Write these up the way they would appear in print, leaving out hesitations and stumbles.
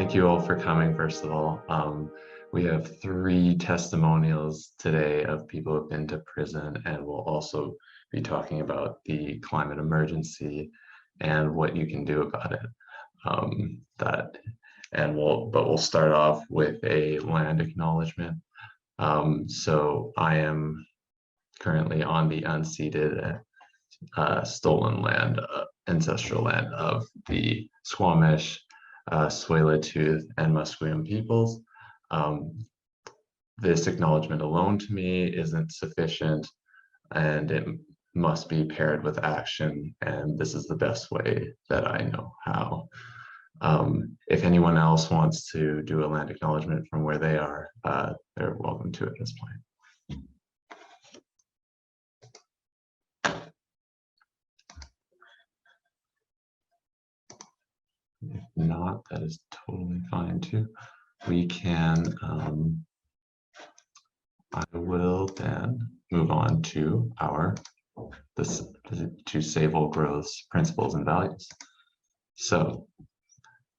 Thank you all for coming, first of all. We have 3 testimonials today of people who have been to prison, and we'll also be talking about the climate emergency and what you can do about it. We'll start off with a land acknowledgement. So I am currently on the unceded stolen land, ancestral land of the Squamish, Tsleil-Waututh, and Musqueam peoples. This acknowledgement alone to me isn't sufficient, and it must be paired with action, and this is the best way that I know how. If anyone else wants to do a land acknowledgement from where they are, they're welcome to at this point. If not, that is totally fine too. We can, I will then move on to to Save Old Growth's principles and values. So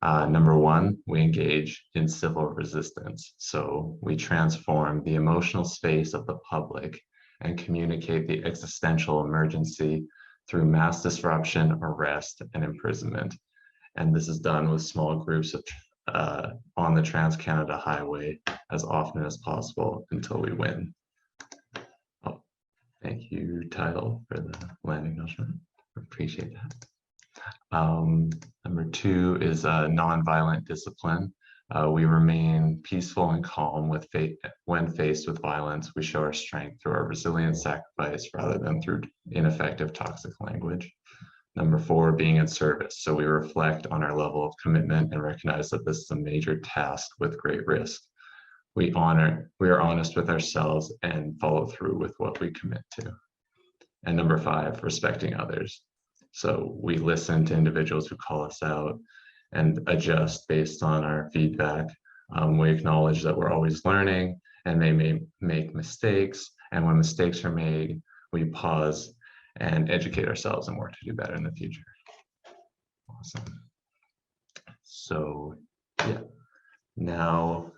number 1, we engage in civil resistance. So we transform the emotional space of the public and communicate the existential emergency through mass disruption, arrest, and imprisonment. And this is done with small groups of, on the Trans-Canada Highway as often as possible until we win. Oh, thank you, Title, for the land acknowledgement. Appreciate that. Number 2 is nonviolent discipline. We remain peaceful and calm when faced with violence. We show our strength through our resilient sacrifice rather than through ineffective toxic language. Number 4, being in service. So we reflect on our level of commitment and recognize that this is a major task with great risk. We are honest with ourselves and follow through with what we commit to. And number 5, respecting others. So we listen to individuals who call us out and adjust based on our feedback. We acknowledge that we're always learning and they may make mistakes. And when mistakes are made, we pause and educate ourselves and work to do better in the future. Awesome. So yeah, now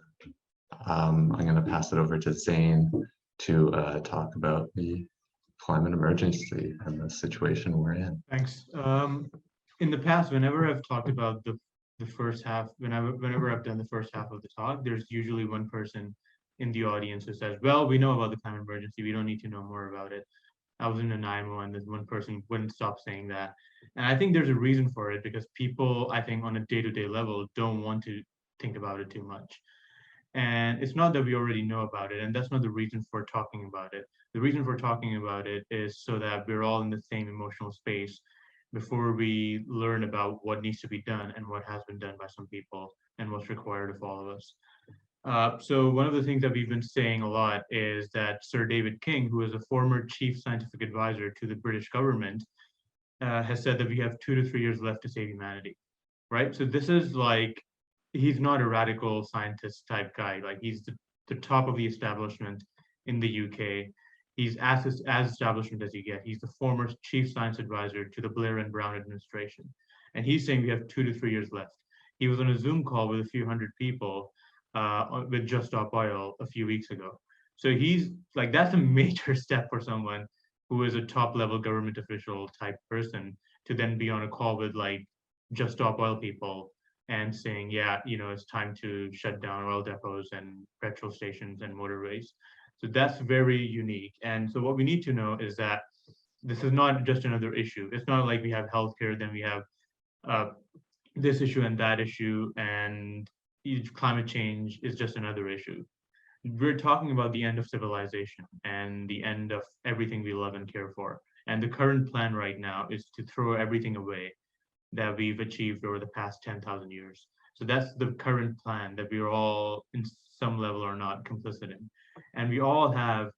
I'm going to pass it over to Zane to talk about the climate emergency and the situation we're in. Thanks. In the past, whenever I've talked about the first half, whenever I've done the first half of the talk, there's usually one person in the audience who says, well, we know about the climate emergency, we don't need to know more about it. I was in a 911, there's one person wouldn't stop saying that. And I think there's a reason for it, because people, I think on a day-to-day level, don't want to think about it too much. And it's not that we already know about it, and that's not the reason for talking about it. The reason for talking about it is so that we're all in the same emotional space before we learn about what needs to be done and what has been done by some people and what's required of all of us. So one of the things that we've been saying a lot is that Sir David King, who is a former chief scientific advisor to the British government, has said that we have 2 to 3 years left to save humanity, right? So this is like, he's not a radical scientist type guy. Like, he's the top of the establishment in the UK. He's as establishment as you get. He's the former chief science advisor to the Blair and Brown administration. And he's saying we have 2 to 3 years left. He was on a Zoom call with a few hundred people with Just Stop Oil a few weeks ago. So he's like, that's a major step for someone who is a top level government official type person to then be on a call with like Just Stop Oil people and saying, yeah, you know, it's time to shut down oil depots and petrol stations and motorways. So that's very unique. And so what we need to know is that this is not just another issue. It's not like we have healthcare, then we have this issue and that issue, and climate change is just another issue. We're talking about the end of civilization and the end of everything we love and care for. And the current plan right now is to throw everything away that we've achieved over the past 10,000 years. So that's the current plan that we're all in some level or not complicit in. And we all have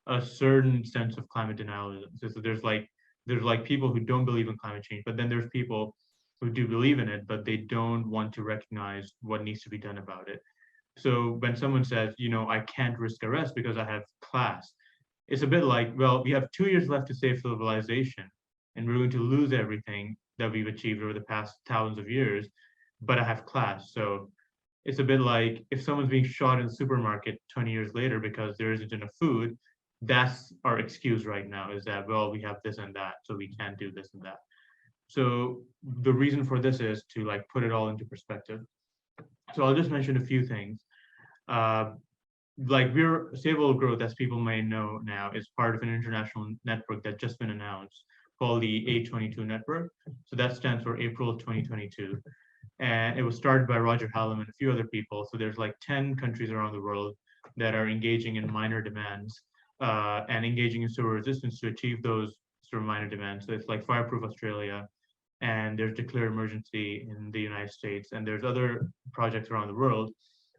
a certain sense of climate denialism. So there's like people who don't believe in climate change, but then there's people who do believe in it, but they don't want to recognize what needs to be done about it. So when someone says, you know, I can't risk arrest because I have class, it's a bit like, well, we have 2 years left to save civilization, and we're going to lose everything that we've achieved over the past thousands of years, but I have class. So it's a bit like if someone's being shot in the supermarket 20 years later because there isn't enough food, that's our excuse right now, is that, well, we have this and that, so we can't do this and that. So the reason for this is to like put it all into perspective. So I'll just mention a few things. Uh, like we're Stable Growth, as people may know now, is part of an international network that just been announced called the A22 Network. So that stands for April 2022. And it was started by Roger Hallam and a few other people. So there's like 10 countries around the world that are engaging in minor demands and engaging in civil resistance to achieve those sort of minor demands. So it's like Fireproof Australia, and there's Declare Emergency in the United States, and there's other projects around the world.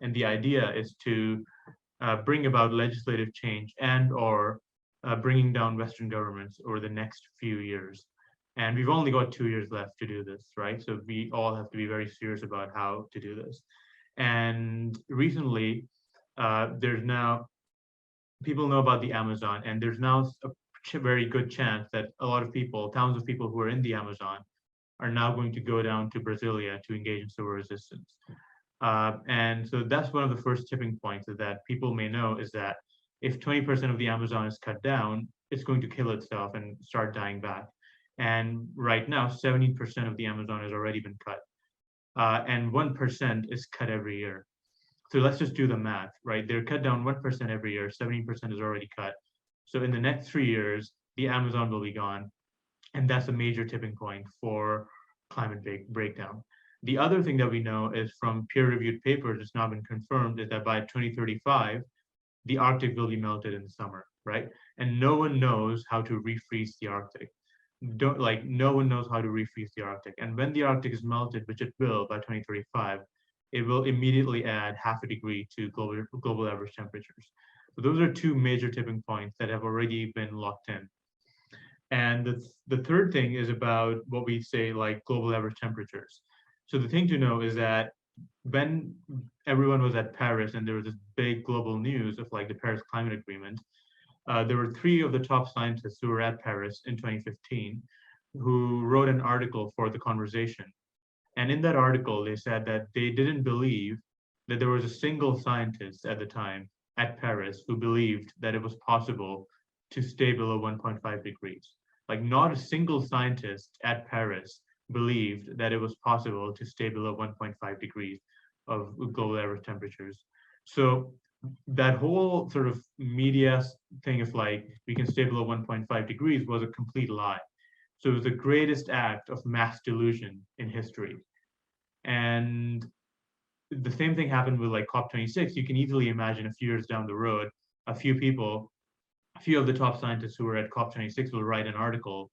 And the idea is to bring about legislative change and or bringing down Western governments over the next few years. And we've only got 2 years left to do this, right? So we all have to be very serious about how to do this. And recently, there's now, people know about the Amazon, and there's now a very good chance that a lot of people, thousands of people who are in the Amazon, are now going to go down to Brasilia to engage in civil resistance. And so that's one of the first tipping points that people may know, is that if 20% of the Amazon is cut down, it's going to kill itself and start dying back. And right now, 70% of the Amazon has already been cut. And 1% is cut every year. So let's just do the math, right? They're cut down 1% every year, 70% is already cut. So in the next 3 years, the Amazon will be gone. And that's a major tipping point for climate breakdown. The other thing that we know is from peer-reviewed papers, it's now been confirmed, is that by 2035, the Arctic will be melted in the summer, right? And no one knows how to refreeze the Arctic. No one knows how to refreeze the Arctic. And when the Arctic is melted, which it will by 2035, it will immediately add half a degree to global average temperatures. So those are two major tipping points that have already been locked in. And the third thing is about what we say like global average temperatures. So the thing to know is that when everyone was at Paris and there was this big global news of like the Paris Climate Agreement, there were 3 of the top scientists who were at Paris in 2015 who wrote an article for The Conversation. And in that article, they said that they didn't believe that there was a single scientist at the time at Paris who believed that it was possible to stay below 1.5 degrees. Like not a single scientist at Paris believed that it was possible to stay below 1.5 degrees of global average temperatures. So that whole sort of media thing of like, we can stay below 1.5 degrees was a complete lie. So it was the greatest act of mass delusion in history. And the same thing happened with like COP26. You can easily imagine a few years down the road, a few of the top scientists who were at COP26 will write an article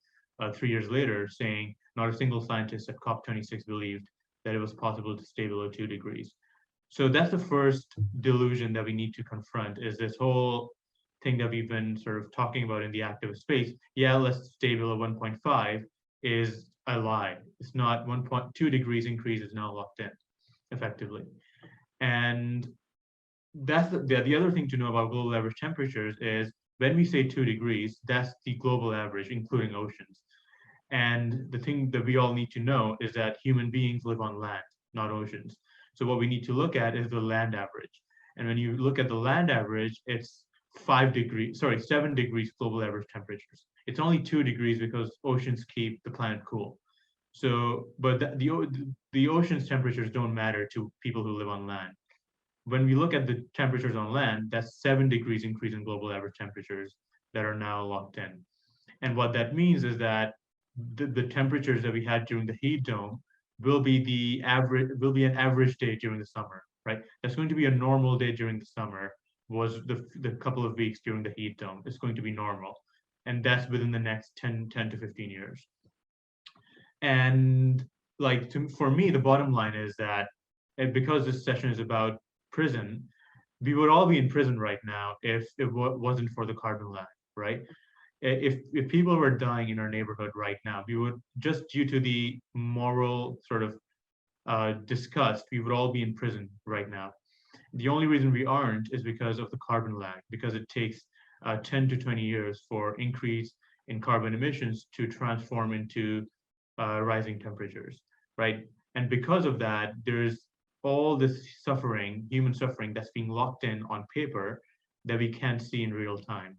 3 years later saying not a single scientist at COP26 believed that it was possible to stay below 2 degrees. So that's the first delusion that we need to confront, is this whole thing that we've been sort of talking about in the activist space. Yeah, let's stay below 1.5 is a lie. It's not. 1.2 degrees increase is now locked in effectively. And that's the other thing to know about global average temperatures is when we say 2 degrees, that's the global average, including oceans. And the thing that we all need to know is that human beings live on land, not oceans. So what we need to look at is the land average. And when you look at the land average, it's 7 degrees global average temperatures. It's only 2 degrees because oceans keep the planet cool. So, but the ocean's temperatures don't matter to people who live on land. When we look at the temperatures on land, that's 7 degrees increase in global average temperatures that are now locked in. And what that means is that the temperatures that we had during the heat dome will be an average day during the summer, right? That's going to be a normal day during the summer, was the couple of weeks during the heat dome. It's going to be normal. And that's within the next 10 to 15 years. And like for me, the bottom line is that because this session is about prison, we would all be in prison right now if it wasn't for the carbon lag, right? If people were dying in our neighborhood right now, we would, just due to the moral sort of disgust, we would all be in prison right now. The only reason we aren't is because of the carbon lag, because it takes 10 to 20 years for increase in carbon emissions to transform into rising temperatures, right? And because of that, there's all this suffering, human suffering that's being locked in on paper that we can't see in real time.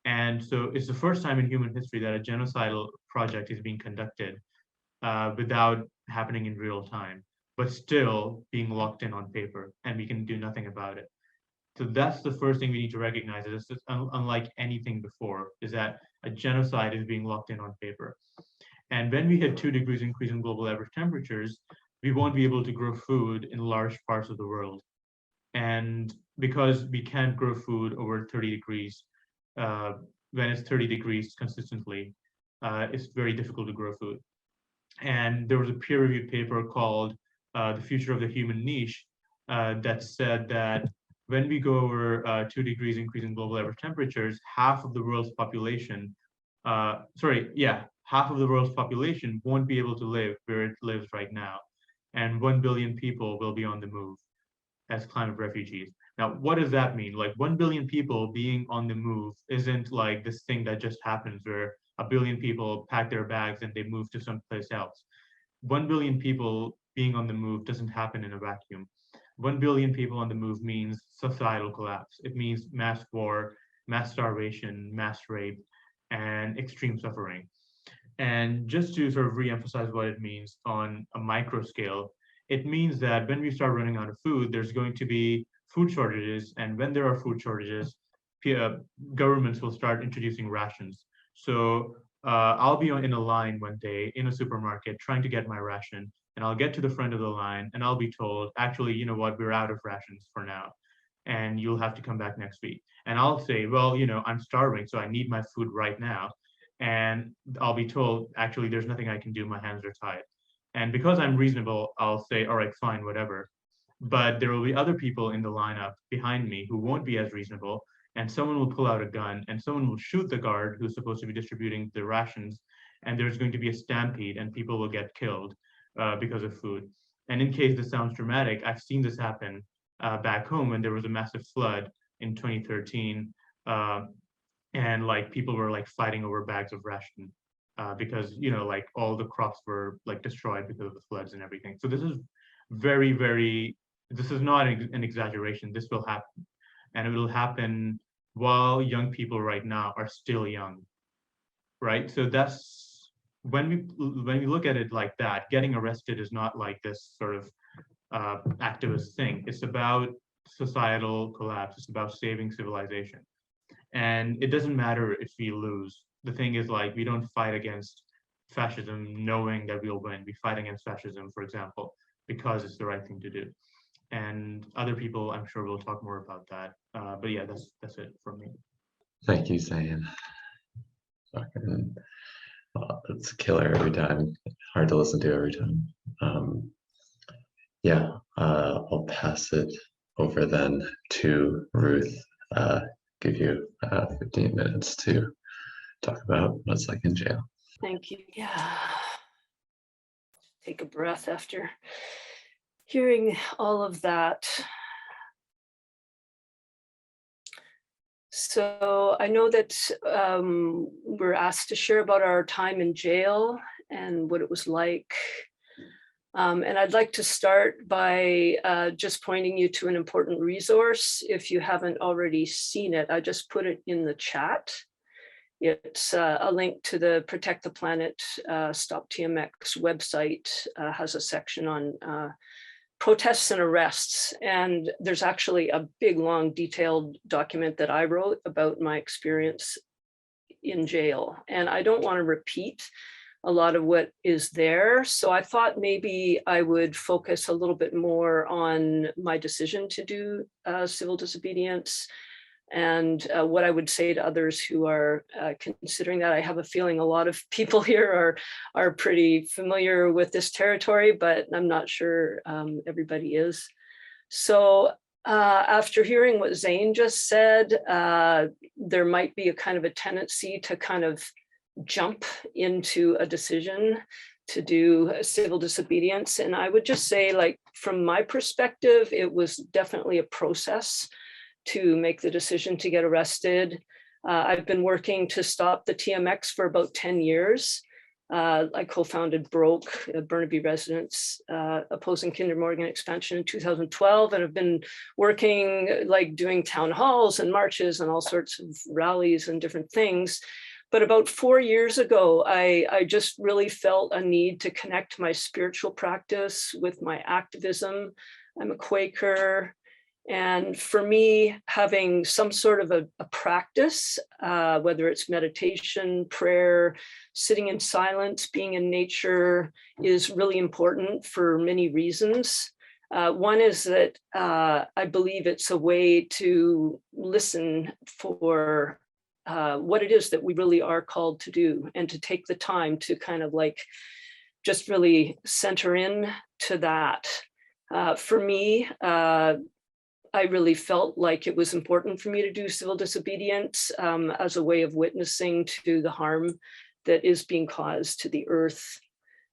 And so it's the first time in human history that a genocidal project is being conducted without happening in real time, but still being locked in on paper, and we can do nothing about it. So that's the first thing we need to recognize. Is this unlike anything before, is that a genocide is being locked in on paper. And when we hit 2 degrees increase in global average temperatures, we won't be able to grow food in large parts of the world. And because we can't grow food over 30 degrees, when it's 30 degrees consistently, it's very difficult to grow food. And there was a peer-reviewed paper called The Future of the Human Niche that said that when we go over 2 degrees increase in global average temperatures, half of the world's population, half of the world's population won't be able to live where it lives right now. And 1 billion people will be on the move as climate refugees. Now, what does that mean? Like 1 billion people being on the move isn't like this thing that just happens where a billion people pack their bags and they move to someplace else. 1 billion people being on the move doesn't happen in a vacuum. 1 billion people on the move means societal collapse. It means mass war, mass starvation, mass rape, and extreme suffering. And just to sort of re-emphasize what it means on a micro scale, it means that when we start running out of food, there's going to be food shortages. And when there are food shortages, governments will start introducing rations. So I'll be in a line one day in a supermarket trying to get my ration, and I'll get to the front of the line and I'll be told, actually, you know what, we're out of rations for now, and you'll have to come back next week. And I'll say, well, you know, I'm starving, so I need my food right now. And I'll be told, actually, there's nothing I can do, my hands are tied. And because I'm reasonable, I'll say, all right, fine, whatever. But there will be other people in the lineup behind me who won't be as reasonable, and someone will pull out a gun and someone will shoot the guard who's supposed to be distributing the rations, and there's going to be a stampede and people will get killed because of food. And in case this sounds dramatic, I've seen this happen back home when there was a massive flood in 2013, and like people were like fighting over bags of ration because, you know, like all the crops were like destroyed because of the floods and everything. So this is very, very, this is not an exaggeration. This will happen, and it will happen while young people right now are still young, right? So that's when we look at it like that, getting arrested is not like this sort of activist thing. It's about societal collapse. It's about saving civilization. And it doesn't matter if we lose. The thing is, like, we don't fight against fascism knowing that we'll win. We fight against fascism, for example, because it's the right thing to do. And other people, I'm sure, will talk more about that. But yeah, that's it from me. Thank you, Zain. It's a killer every time. Hard to listen to every time. I'll pass it over then to Ruth. Give you 15 minutes to talk about what it's like in jail. Thank you. Yeah. Take a breath after hearing all of that. So I know that we're asked to share about our time in jail and what it was like. And I'd like to start by just pointing you to an important resource. If you haven't already seen it, I just put it in the chat. It's a link to the Protect the Planet Stop TMX website, has a section on protests and arrests. And there's actually a big, long, detailed document that I wrote about my experience in jail. And I don't want to repeat a lot of what is there. So I thought maybe I would focus a little bit more on my decision to do civil disobedience and what I would say to others who are considering that. I have a feeling a lot of people here are pretty familiar with this territory, but I'm not sure everybody is. So after hearing what Zain just said, there might be a kind of a tendency to kind of jump into a decision to do civil disobedience. And I would just say, like, from my perspective, it was definitely a process to make the decision to get arrested. I've been working to stop the TMX for about 10 years. I co-founded Broke, Burnaby residents, opposing Kinder Morgan expansion in 2012, and have been working, like doing town halls and marches and all sorts of rallies and different things. But about 4 years ago, I just really felt a need to connect my spiritual practice with my activism. I'm a Quaker. And for me, having some sort of a practice, whether it's meditation, prayer, sitting in silence, being in nature, is really important for many reasons. One is that I believe it's a way to listen for what it is that we really are called to do, and to take the time to kind of like just really center in to that. For me, I really felt like it was important for me to do civil disobedience as a way of witnessing to the harm that is being caused to the earth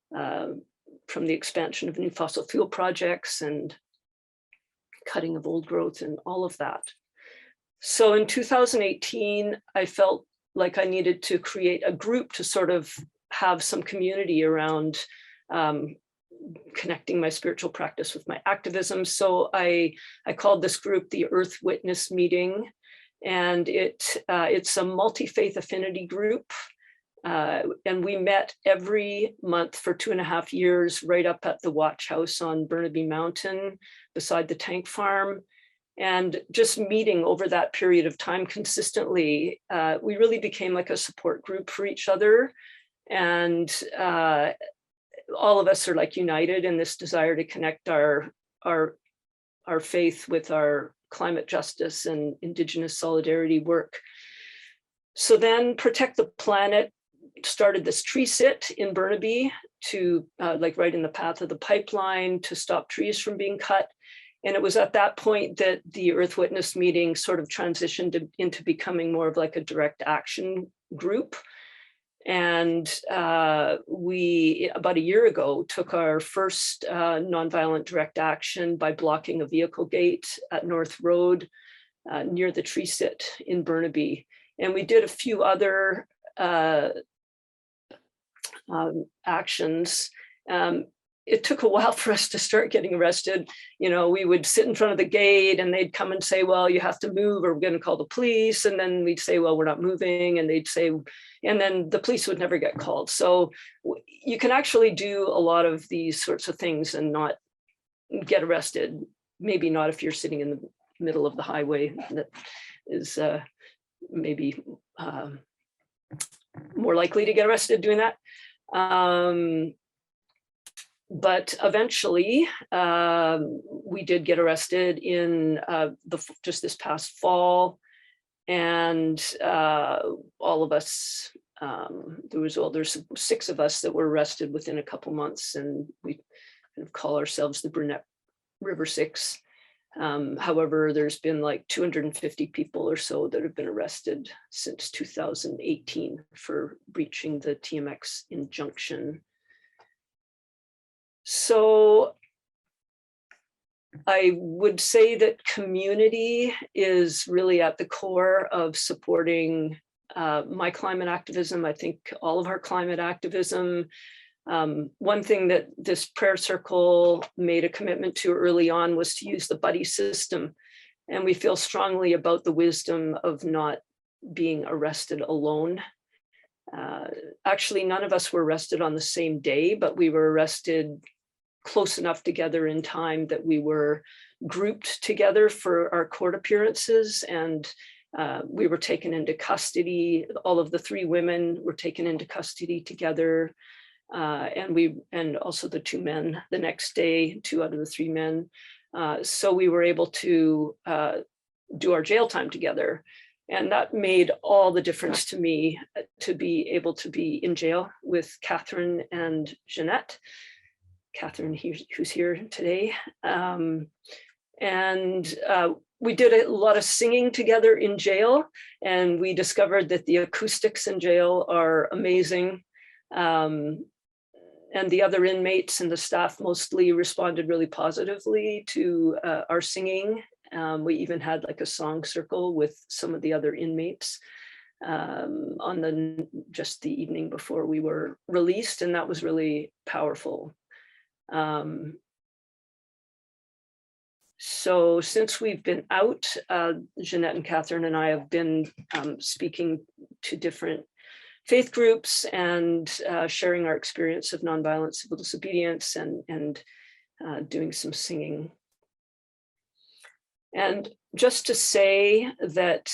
from the expansion of new fossil fuel projects and cutting of old growth and all of that. So in 2018, I felt like I needed to create a group to sort of have some community around connecting my spiritual practice with my activism. So I called this group the Earth Witness Meeting, and it's a multi-faith affinity group. And we met every month for 2.5 years, right up at the Watch House on Burnaby Mountain beside the tank farm. And just meeting over that period of time consistently, we really became like a support group for each other. And all of us are like united in this desire to connect our faith with our climate justice and Indigenous solidarity work. So then Protect the Planet started this tree sit in Burnaby to like right in the path of the pipeline to stop trees from being cut. And it was at that point that the Earth Witness Meeting sort of transitioned into becoming more of like a direct action group. And we, about a year ago, took our first nonviolent direct action by blocking a vehicle gate at North Road near the tree sit in Burnaby. And we did a few other actions. It took a while for us to start getting arrested. You know, we would sit in front of the gate and they'd come and say, well, you have to move or we're going to call the police. And then we'd say, well, we're not moving. And they'd say, and then the police would never get called. So you can actually do a lot of these sorts of things and not get arrested. Maybe not if you're sitting in the middle of the highway. That is maybe more likely to get arrested doing that. But eventually, we did get arrested in just this past fall, and all of us, there's 6 of us that were arrested within a couple months, and we kind of call ourselves the Brunette River Six. However, there's been like 250 people or so that have been arrested since 2018 for breaching the TMX injunction. So I would say that community is really at the core of supporting my climate activism. I think all of our climate activism. One thing that this prayer circle made a commitment to early on was to use the buddy system. And we feel strongly about the wisdom of not being arrested alone. Actually, none of us were arrested on the same day, but we were arrested close enough together in time that we were grouped together for our court appearances, and we were taken into custody. All of the 3 women were taken into custody together, and also the 2 men the next day, 2 out of the 3 men. So we were able to do our jail time together. And that made all the difference to me to be able to be in jail with Catherine and Janette. Catherine, who's here today. We did a lot of singing together in jail, and we discovered that the acoustics in jail are amazing. And the other inmates and the staff mostly responded really positively to our singing. We even had like a song circle with some of the other inmates. on just the evening before we were released, and that was really powerful. So since we've been out, Janette and Catherine and I have been speaking to different faith groups and sharing our experience of nonviolent civil disobedience and doing some singing. And just to say that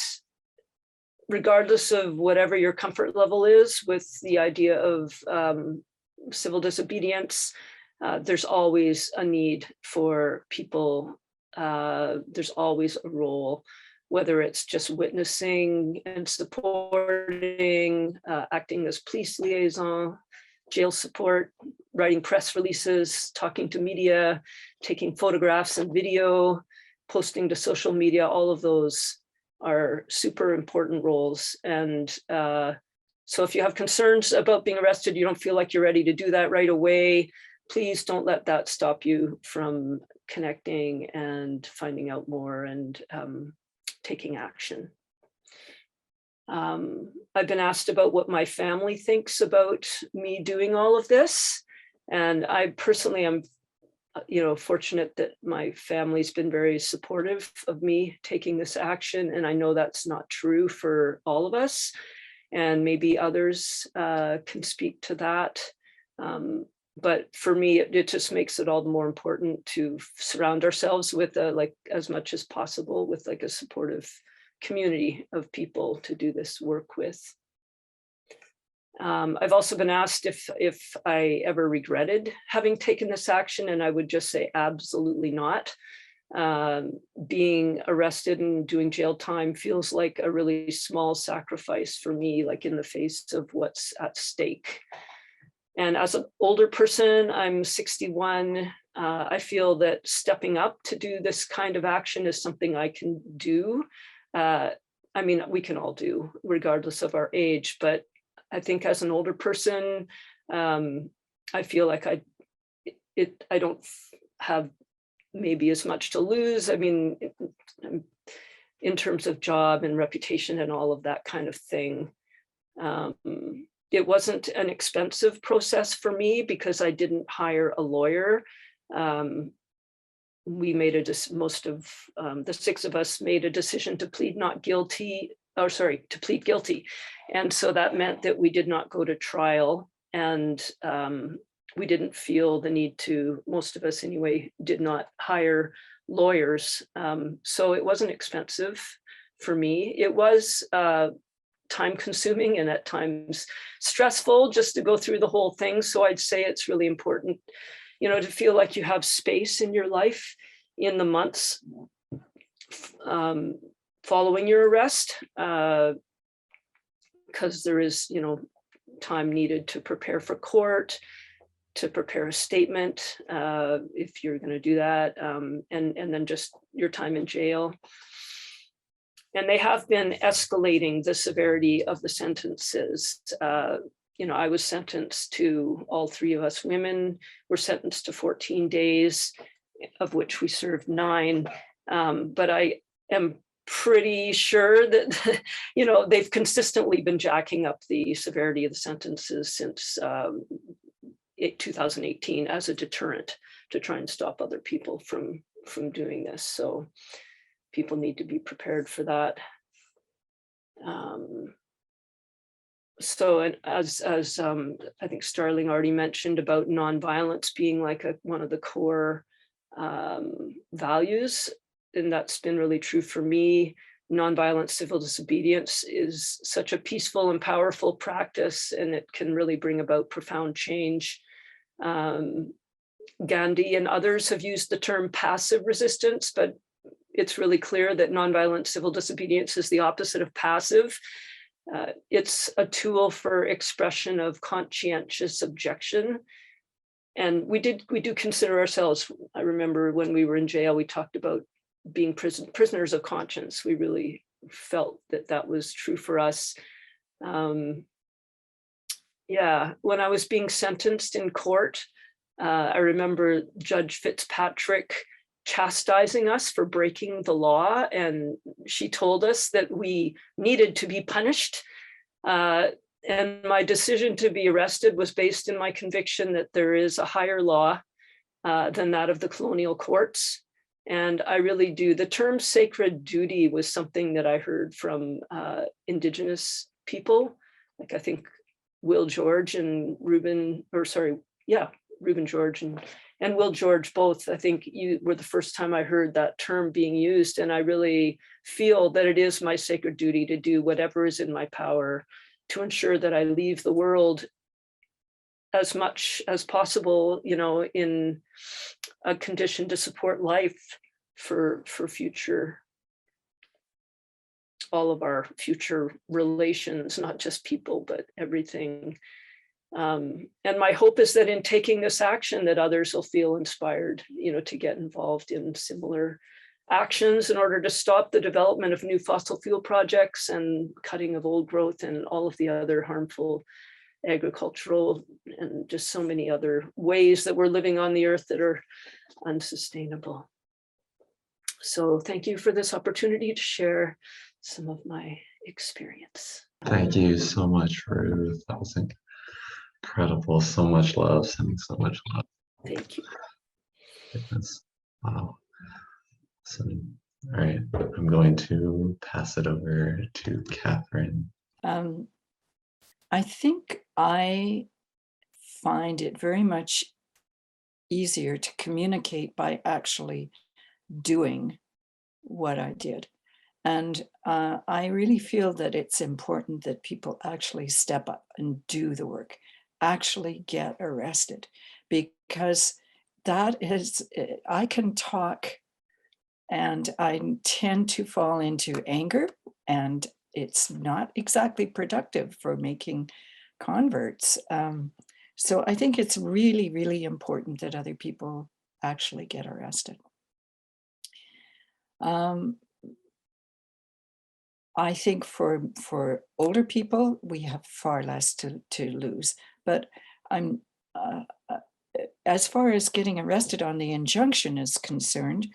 regardless of whatever your comfort level is with the idea of civil disobedience, there's always a need for people. There's always a role, whether it's just witnessing and supporting, acting as police liaison, jail support, writing press releases, talking to media, taking photographs and video, posting to social media. All of those are super important roles. And so if you have concerns about being arrested, you don't feel like you're ready to do that right away, please don't let that stop you from connecting and finding out more and taking action. I've been asked about what my family thinks about me doing all of this. And I personally am, fortunate that my family's been very supportive of me taking this action. And I know that's not true for all of us. And maybe others can speak to that. But for me, it just makes it all the more important to surround ourselves with as much as possible with a supportive community of people to do this work with. I've also been asked if I ever regretted having taken this action, and I would just say absolutely not. Being arrested and doing jail time feels like a really small sacrifice for me, in the face of what's at stake. And as an older person, I'm 61, I feel that stepping up to do this kind of action is something I can do. We can all do, regardless of our age, but I think as an older person, I feel like I don't have maybe as much to lose. In terms of job and reputation and all of that kind of thing. It wasn't an expensive process for me because I didn't hire a lawyer. We made most of the six of us made a decision to plead guilty. And so that meant that we did not go to trial, and we didn't feel the need to, most of us anyway, did not hire lawyers. So it wasn't expensive for me. It was time consuming and at times stressful just to go through the whole thing. So I'd say it's really important, to feel like you have space in your life in the months following your arrest, because there is, time needed to prepare for court, to prepare a statement, if you're going to do that, and then just your time in jail. And they have been escalating the severity of the sentences. I was sentenced to, all three of us women were sentenced to 14 days, of which we served 9. But I am pretty sure that, they've consistently been jacking up the severity of the sentences since 2018 as a deterrent to try and stop other people from doing this. So people need to be prepared for that. So, and as I think Starling already mentioned about nonviolence being one of the core values, and that's been really true for me. Nonviolent civil disobedience is such a peaceful and powerful practice, and it can really bring about profound change. Gandhi and others have used the term passive resistance, but it's really clear that nonviolent civil disobedience is the opposite of passive. It's a tool for expression of conscientious objection. And we do consider ourselves, I remember when we were in jail, we talked about being prisoners of conscience. We really felt that was true for us. Yeah, when I was being sentenced in court, I remember Judge Fitzpatrick chastising us for breaking the law, and she told us that we needed to be punished And my decision to be arrested was based in my conviction that there is a higher law than that of the colonial courts. And I really do. The term sacred duty was something that I heard from Indigenous people, like I think Will George and Reuben George and Will George both. I think you were the first time I heard that term being used. And I really feel that it is my sacred duty to do whatever is in my power to ensure that I leave the world as much as possible, you know, in a condition to support life for future, all of our future relations, not just people, but everything. And my hope is that in taking this action, that others will feel inspired, you know, to get involved in similar actions in order to stop the development of new fossil fuel projects and cutting of old growth and all of the other harmful agricultural and just so many other ways that we're living on the earth that are unsustainable. So thank you for this opportunity to share some of my experience. Thank you so much, Ruth. That was incredible. So much love, sending so much love. Thank you. Goodness. Wow. So, all right, I'm going to pass it over to Catherine. I think I find it very much easier to communicate by actually doing what I did. And I really feel that it's important that people actually step up and do the work, actually get arrested, because that is, I can talk and I tend to fall into anger, and it's not exactly productive for making converts. So I think it's really, really important that other people actually get arrested. I think for older people, we have far less to lose. But I'm as far as getting arrested on the injunction is concerned,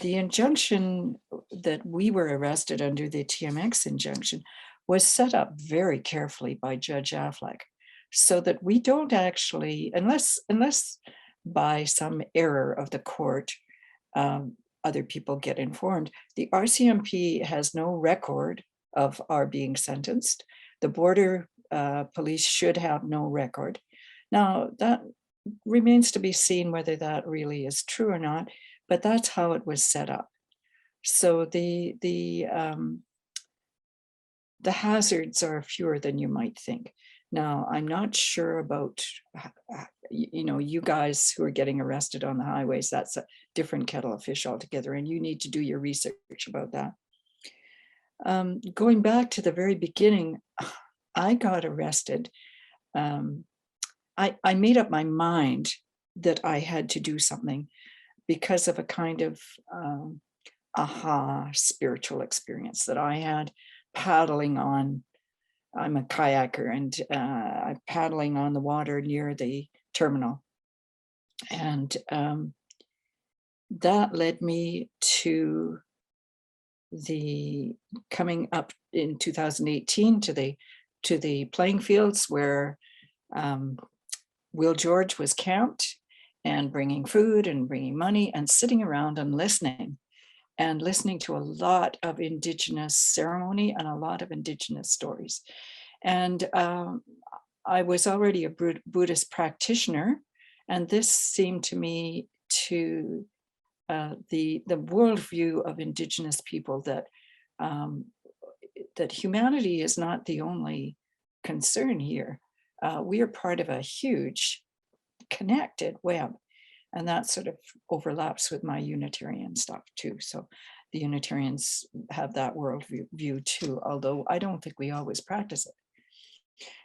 the injunction that we were arrested under, the TMX injunction, was set up very carefully by Judge Affleck, so that we don't actually, unless by some error of the court, other people get informed. The RCMP has no record of our being sentenced. The border police should have no record. Now, that remains to be seen whether that really is true or not, but that's how it was set up. So the hazards are fewer than you might think. Now, I'm not sure about, you know, you guys who are getting arrested on the highways, that's a different kettle of fish altogether, and you need to do your research about that. Going back to the very beginning, I got arrested. I made up my mind that I had to do something because of a kind of aha spiritual experience that I had paddling on. I'm a kayaker, and I'm paddling on the water near the terminal. And that led me to the coming up in 2018 to the playing fields where Will George was camped and bringing food and bringing money and sitting around and listening to a lot of Indigenous ceremony and a lot of Indigenous stories. And I was already a Buddhist practitioner, and this seemed to me to the worldview of Indigenous people that that humanity is not the only concern here. We are part of a huge connected web, and that sort of overlaps with my Unitarian stuff too. So the Unitarians have that worldview too, although I don't think we always practice it.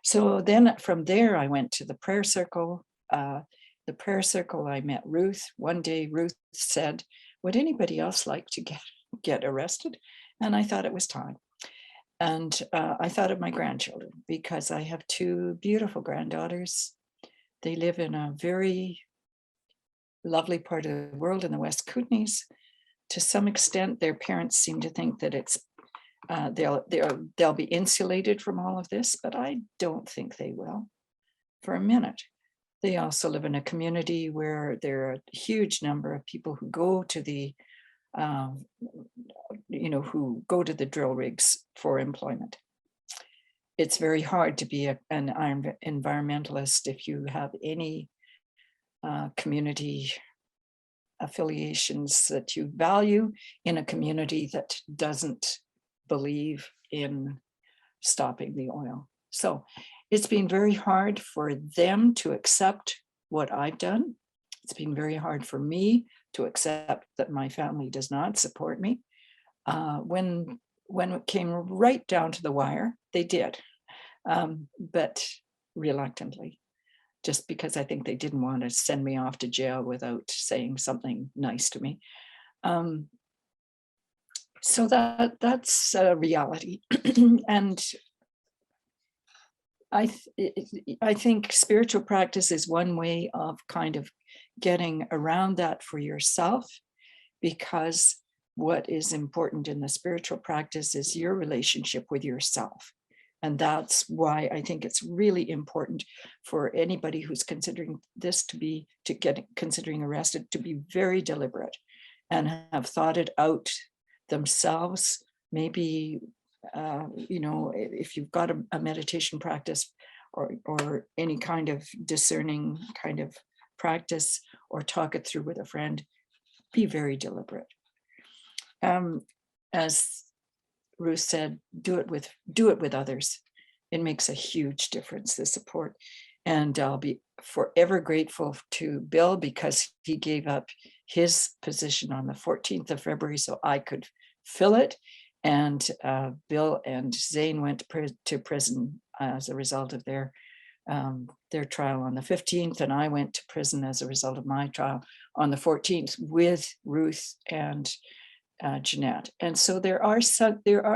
So then from there, I went to the prayer circle. The prayer circle, I met Ruth. One day, Ruth said, would anybody else like to get arrested? And I thought it was time. And I thought of my grandchildren, because I have two beautiful granddaughters. They live in a very lovely part of the world in the West Kootenays. To some extent, their parents seem to think that it's they'll be insulated from all of this, but I don't think they will for a minute. They also live in a community where there are a huge number of people who go to the, who go to the drill rigs for employment. It's very hard to be an environmentalist if you have any community affiliations that you value in a community that doesn't believe in stopping the oil. So it's been very hard for them to accept what I've done. It's been very hard for me to accept that my family does not support me. When it came right down to the wire, they did, but reluctantly, just because I think they didn't want to send me off to jail without saying something nice to me. So that's a reality. And I think spiritual practice is one way of kind of getting around that for yourself, because what is important in the spiritual practice is your relationship with yourself. And that's why I think it's really important for anybody who's considering this considering arrested to be very deliberate and have thought it out themselves. Maybe, if you've got a meditation practice or any kind of discerning kind of practice, or talk it through with a friend, be very deliberate. As Ruth said, do it with others. It makes a huge difference, the support. And I'll be forever grateful to Bill, because he gave up his position on the 14th of February so I could fill it. And Bill and Zane went to prison as a result of their trial on the 15th, and I went to prison as a result of my trial on the 14th with Ruth and Janette. And so there are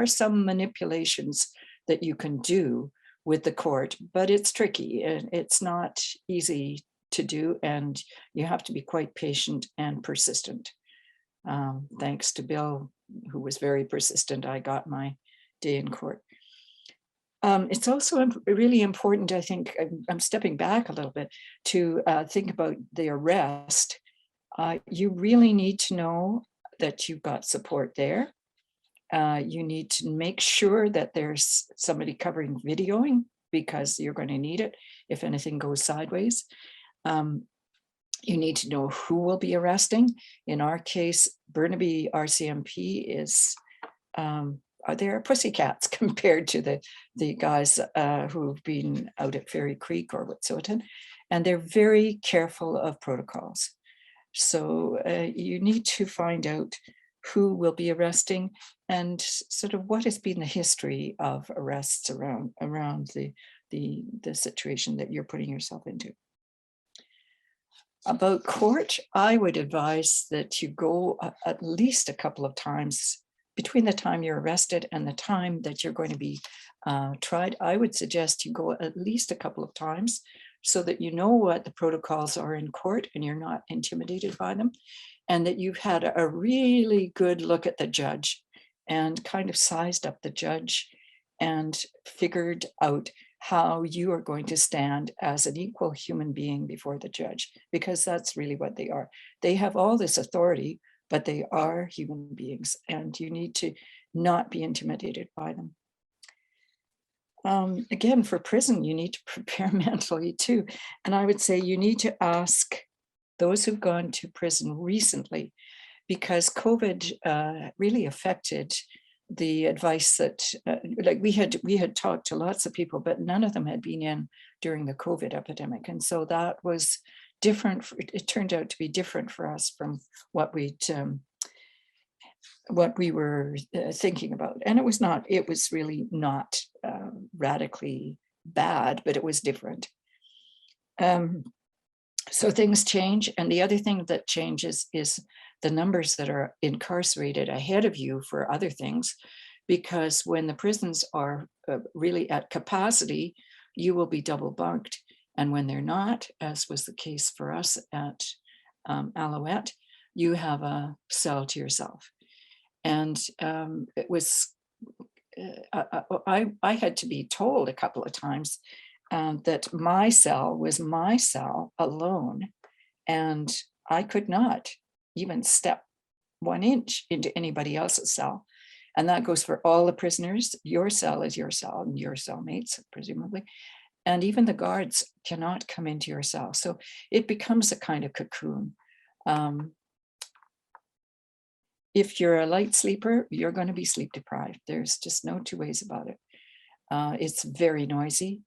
some manipulations that you can do with the court, but it's tricky and it's not easy to do, and you have to be quite patient and persistent. Thanks to Bill, who was very persistent, I got my day in court. It's also really important, I think, I'm stepping back a little bit, to think about the arrest. You really need to know that you've got support there. You need to make sure that there's somebody covering videoing, because you're going to need it if anything goes sideways. You need to know who will be arresting. In our case, Burnaby RCMP is, they're pussycats compared to the guys who've been out at Fairy Creek or Wet'suwet'en, and they're very careful of protocols. So you need to find out who will be arresting and sort of what has been the history of arrests around the situation that you're putting yourself into. About court, I would advise that you go at least a couple of times between the time you're arrested and the time that you're going to be tried. I would suggest you go at least a couple of times so that you know what the protocols are in court and you're not intimidated by them, and that you've had a really good look at the judge and kind of sized up the judge and figured out how you are going to stand as an equal human being before the judge, because that's really what they are. They have all this authority, but they are human beings, and you need to not be intimidated by them. Again, for prison, you need to prepare mentally too. And I would say you need to ask those who've gone to prison recently, because COVID really affected the advice that, like we had talked to lots of people, but none of them had been in during the COVID epidemic. And so that was different. It turned out to be different for us from what we were thinking about. And it was really not radically bad, but it was different. So things change. And the other thing that changes is the numbers that are incarcerated ahead of you for other things, because when the prisons are really at capacity, you will be double bunked. And when they're not, as was the case for us at Alouette, you have a cell to yourself. And it was I had to be told a couple of times that my cell was my cell alone, and I could not even step 1 inch into anybody else's cell. And that goes for all the prisoners. Your cell is your cell and your cellmates, presumably. And even the guards cannot come into your cell. So it becomes a kind of cocoon. If you're a light sleeper, you're going to be sleep deprived. There's just no two ways about it. It's very noisy.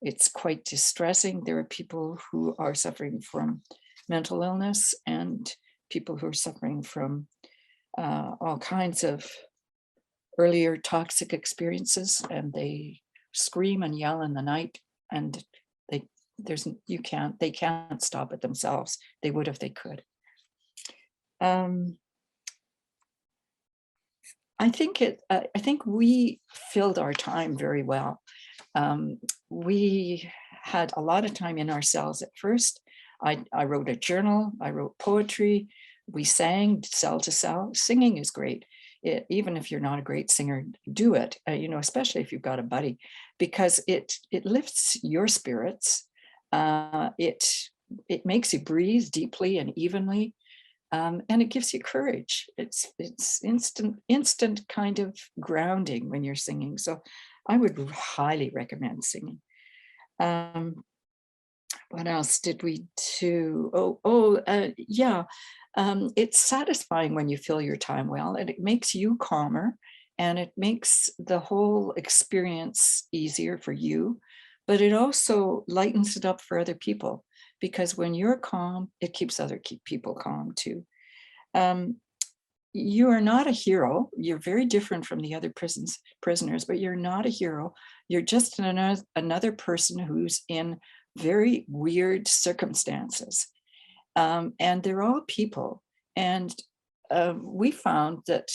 It's quite distressing. There are people who are suffering from mental illness and people who are suffering from all kinds of earlier toxic experiences, and they scream and yell in the night, and they can't stop it themselves. They would if they could. I think we filled our time very well. We had a lot of time in our cells at first. I wrote a journal, I wrote poetry, we sang cell to cell. Singing is great. Even if you're not a great singer, do it, especially if you've got a buddy, because it lifts your spirits. It makes you breathe deeply and evenly. And it gives you courage. It's instant kind of grounding when you're singing. So I would highly recommend singing. What else did we do? Yeah. It's satisfying when you fill your time well, and it makes you calmer, and it makes the whole experience easier for you, but it also lightens it up for other people, because when you're calm, it keeps other people calm too. You are not a hero. You're very different from the other prisoners, but you're not a hero. You're just another person who's in very weird circumstances. And they're all people. And we found that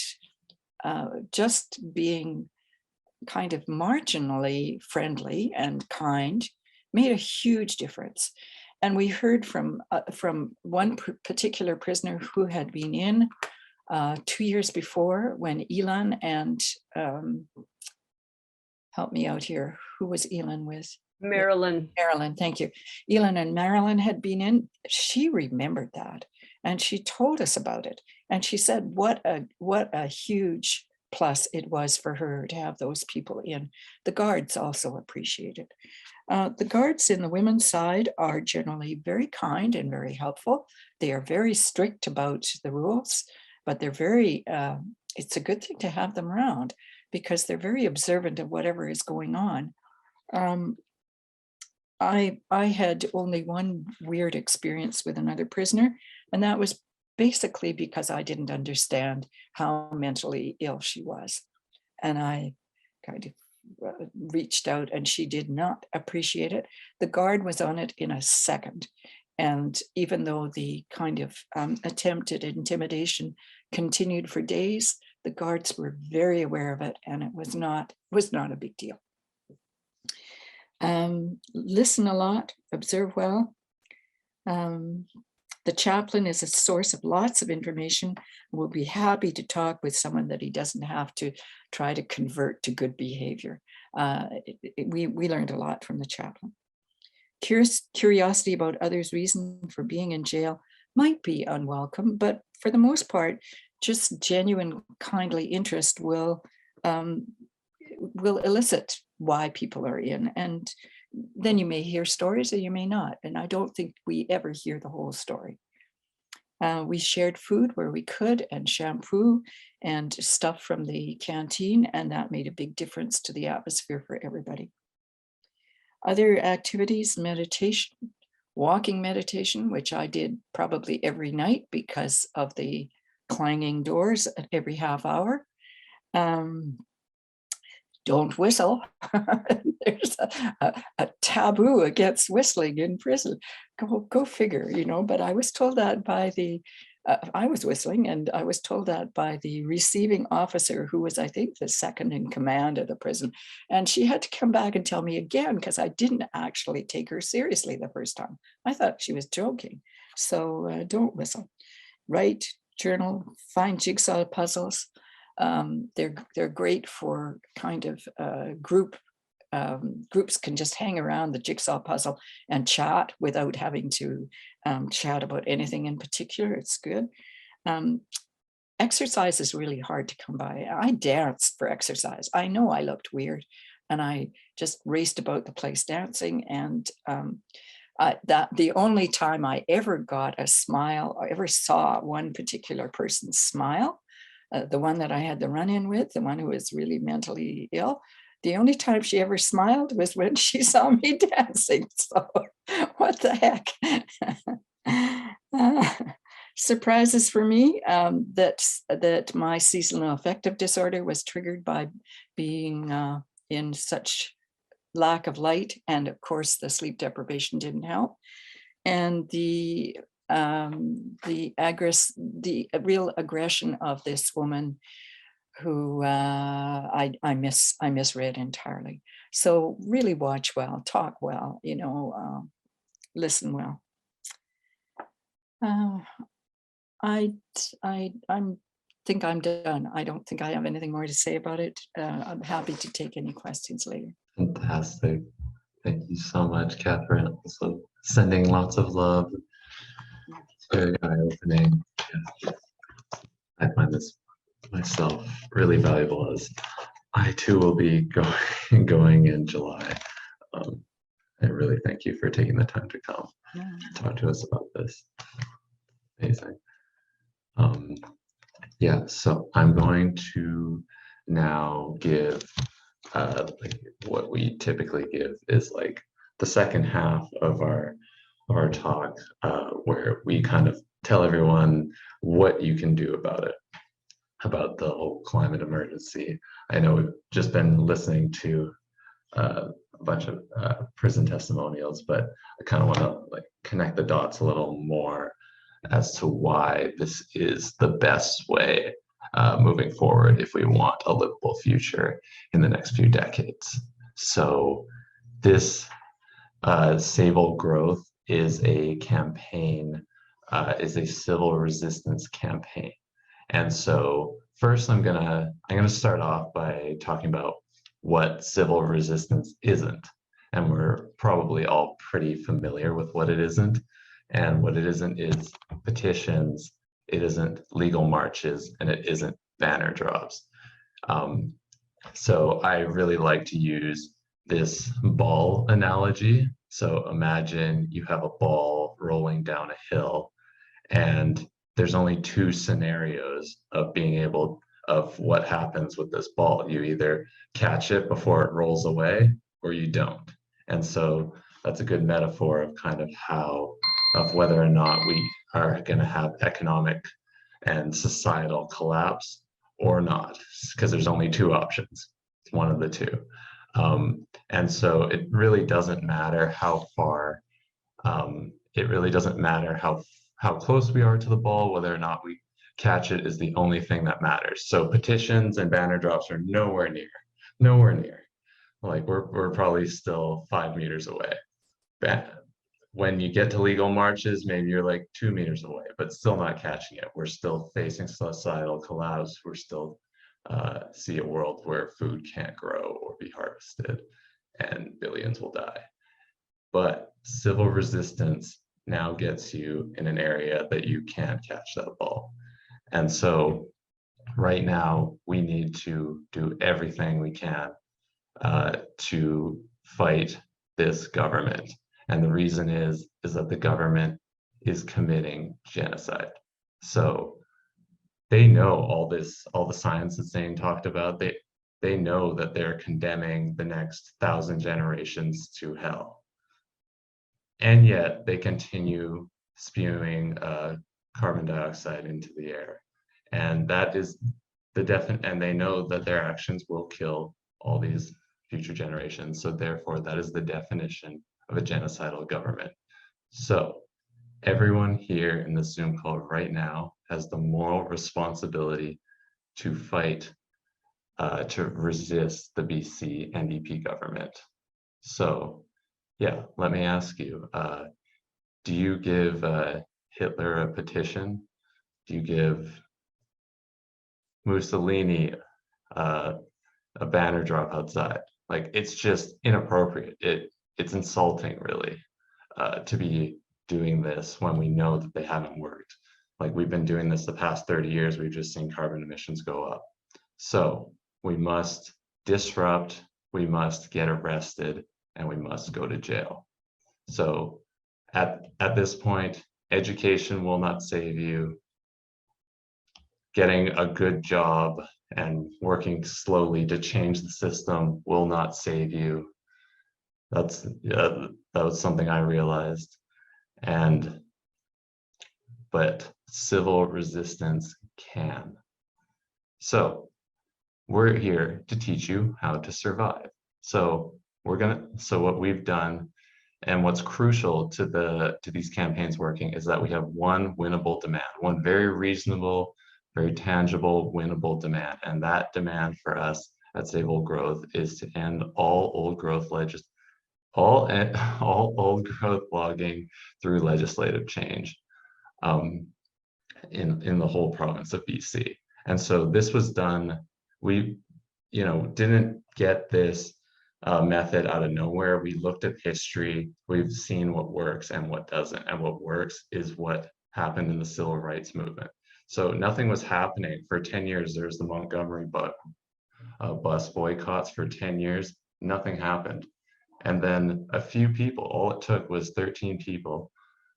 just being kind of marginally friendly and kind made a huge difference. And we heard from one particular prisoner who had been in 2 years before, when Elon and, help me out here, who was Elon with? Marilyn. Marilyn, thank you. Elon and Marilyn had been in. She remembered that, and she told us about it. And she said what a huge plus it was for her to have those people in. The guards also appreciate it. The guards in the women's side are generally very kind and very helpful. They are very strict about the rules, but they're very, it's a good thing to have them around, because they're very observant of whatever is going on. I had only one weird experience with another prisoner, and that was basically because I didn't understand how mentally ill she was. And I kind of reached out, and she did not appreciate it. The guard was on it in a second. And even though the kind of attempted intimidation continued for days, the guards were very aware of it, and it was not a big deal. Listen a lot, observe well. The chaplain is a source of lots of information. We'll be happy to talk with someone that he doesn't have to try to convert to good behavior. We learned a lot from the chaplain. Curiosity about others' reason for being in jail might be unwelcome, but for the most part, just genuine kindly interest will elicit why people are in, and then you may hear stories or you may not, and I don't think we ever hear the whole story. We shared food where we could, and shampoo and stuff from the canteen, and that made a big difference to the atmosphere for everybody. Other activities, meditation, walking meditation, which I did probably every night because of the clanging doors at every half hour. Don't whistle. There's a taboo against whistling in prison. Go figure, but I was told that by I was whistling, and I was told that by the receiving officer, who was, I think, the second in command of the prison. And she had to come back and tell me again, because I didn't actually take her seriously the first time. I thought she was joking. So don't whistle. Write, journal, find jigsaw puzzles. They're great for kind of groups can just hang around the jigsaw puzzle and chat without having to chat about anything in particular. It's good. Exercise is really hard to come by. I danced for exercise. I know I looked weird, and I just raced about the place dancing. And the only time I ever got a smile or ever saw one particular person smile, the one that I had the run-in with, the one who was really mentally ill, the only time she ever smiled was when she saw me dancing. So what the heck? Surprises for me that my seasonal affective disorder was triggered by being in such lack of light, and of course the sleep deprivation didn't help, and the real aggression of this woman who I misread entirely. So really watch well, talk well, listen well. I think I'm done. I don't think I have anything more to say about it. I'm happy to take any questions later. Fantastic. Thank you so much, Catherine. Also sending lots of love. It's very eye-opening. Yeah. I find this myself really valuable, as I too will be going in July. I really thank you for taking the time to come talk to us about this. Amazing. Yeah, so I'm going to now give like what we typically give is like the second half of our talk, where we kind of tell everyone what you can do about it, about the whole climate emergency. I know we've just been listening to a bunch of prison testimonials, but I kind of want to like connect the dots a little more as to why this is the best way moving forward if we want a livable future in the next few decades. So this Save Old Growth is a campaign, is a civil resistance campaign. And so first I'm gonna start off by talking about what civil resistance isn't. And we're probably all pretty familiar with what it isn't. And what it isn't is petitions, it isn't legal marches, and it isn't banner drops. So I really like to use this ball analogy. So imagine you have a ball rolling down a hill, and there's only two scenarios of what happens with this ball. You either catch it before it rolls away, or you don't. And so that's a good metaphor of kind of whether or not we are going to have economic and societal collapse or not, because there's only two options. It's one of the two. And so it really doesn't matter how far, it really doesn't matter how close we are to the ball, whether or not we catch it is the only thing that matters. So petitions and banner drops are nowhere near. Like we're probably still 5 meters away. When you get to legal marches, maybe you're like 2 meters away, but still not catching it. We're still facing societal collapse. We're still see a world where food can't grow or be harvested and billions will die. But civil resistance now gets you in an area that you can't catch that ball. And so right now we need to do everything we can to fight this government. And the reason is that the government is committing genocide. So they know all the science that Zane talked about. They know that they're condemning the next 1,000 generations to hell. And yet they continue spewing carbon dioxide into the air. And that is and they know that their actions will kill all these future generations. So therefore, that is the definition of a genocidal government. So everyone here in the Zoom call right now has the moral responsibility to fight, to resist the BC NDP government. So yeah, let me ask you, do you give Hitler a petition? Do you give Mussolini, a banner drop outside. Like, it's just inappropriate. It's insulting, really, to be doing this when we know that they haven't worked. Like, we've been doing this the past 30 years, we've just seen carbon emissions go up. So we must disrupt, we must get arrested, and we must go to jail. So at this point, education will not save you. Getting a good job and working slowly to change the system will not save you. That was something I realized. But civil resistance can. So we're here to teach you how to survive. So what we've done, and what's crucial to these campaigns working, is that we have one winnable demand, one very reasonable, very tangible, winnable demand. And that demand for us at Save Old Growth is to end all old growth all old growth logging through legislative change in the whole province of BC. And so this was done. We, didn't get this method out of nowhere. We looked at history. We've seen what works and what doesn't. And what works is what happened in the civil rights movement. So nothing was happening for 10 years. There's the Montgomery bus boycotts for 10 years. Nothing happened. And then a few people, all it took was 13 people.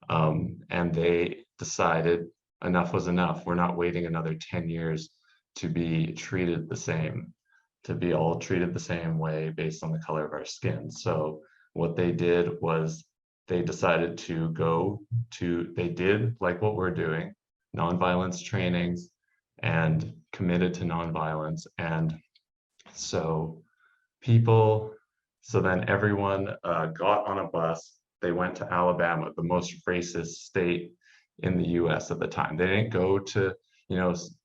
And they decided enough was enough. We're not waiting another 10 years to be treated the same, to be all treated the same way based on the color of our skin. So what they did was they decided they did like what we're doing, nonviolence trainings, and committed to nonviolence. And so then everyone got on a bus. They went to Alabama, the most racist state in the US at the time. They didn't go to,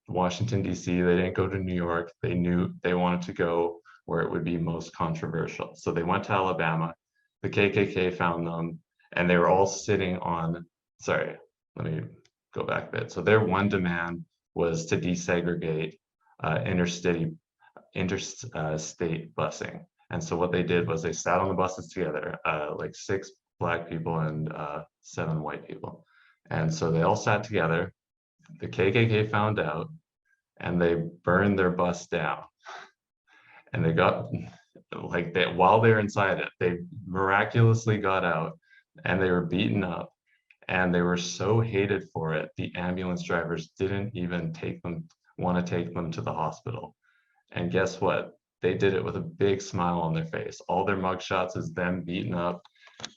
Washington, DC. They didn't go to New York. They knew they wanted to go where it would be most controversial. So they went to Alabama. The KKK found them, and they were all sitting on, sorry, let me go back a bit. So their one demand was to desegregate interstate busing. And so what they did was they sat on the buses together, like 6 Black people and 7 white people. And so they all sat together. The KKK found out, and they burned their bus down. And they got, while they were inside it, they miraculously got out, and they were beaten up, and they were so hated for it, the ambulance drivers didn't even want to take them to the hospital. And guess what? They did it with a big smile on their face. All their mugshots is them beaten up,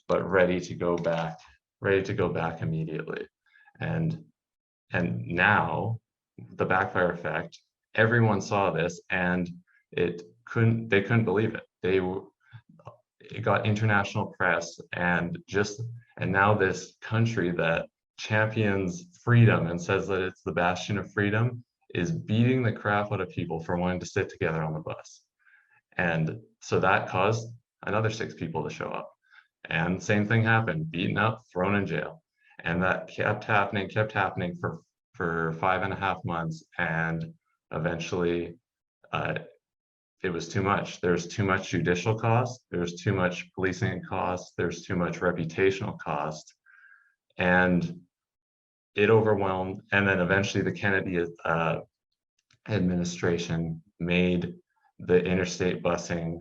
but ready to go back immediately. And now the backfire effect, everyone saw this, and they couldn't believe it. It got international press, and now this country that champions freedom and says that it's the bastion of freedom is beating the crap out of people for wanting to sit together on the bus. And so that caused another 6 people to show up. And same thing happened, beaten up, thrown in jail. And that kept happening for 5.5 months. And eventually it was too much. There's too much judicial cost. There's too much policing cost. There's too much reputational cost. And it overwhelmed. And then eventually the Kennedy administration made the interstate busing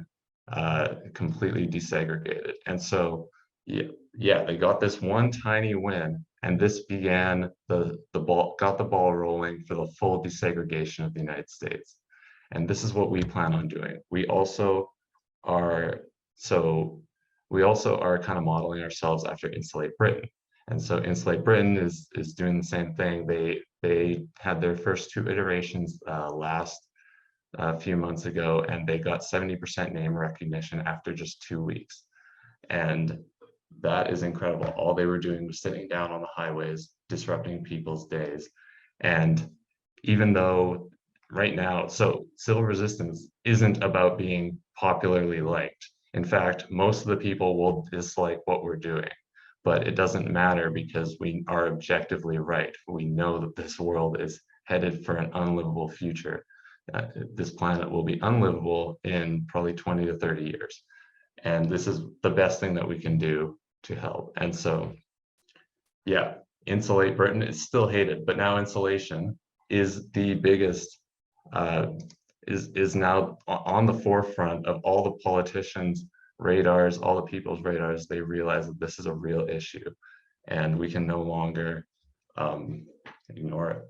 completely desegregated. And so, yeah, they got this one tiny win, and this began got the ball rolling for the full desegregation of the United States. And this is what we plan on doing. We also are kind of modeling ourselves after Insulate Britain. And so Insulate Britain is doing the same thing. They had their first 2 iterations last a few months ago, and they got 70% name recognition after just 2 weeks. And that is incredible. All they were doing was sitting down on the highways, disrupting people's days. And even though right now, so civil resistance isn't about being popularly liked. In fact, most of the people will dislike what we're doing, but it doesn't matter because we are objectively right. We know that this world is headed for an unlivable future. this planet will be unlivable in probably 20 to 30 years. And this is the best thing that we can do to help. And so, yeah, insulate Britain is still hated, but now insulation is the biggest, is now on the forefront of all the politicians' radars, all the people's radars. They realize that this is a real issue and we can no longer ignore it.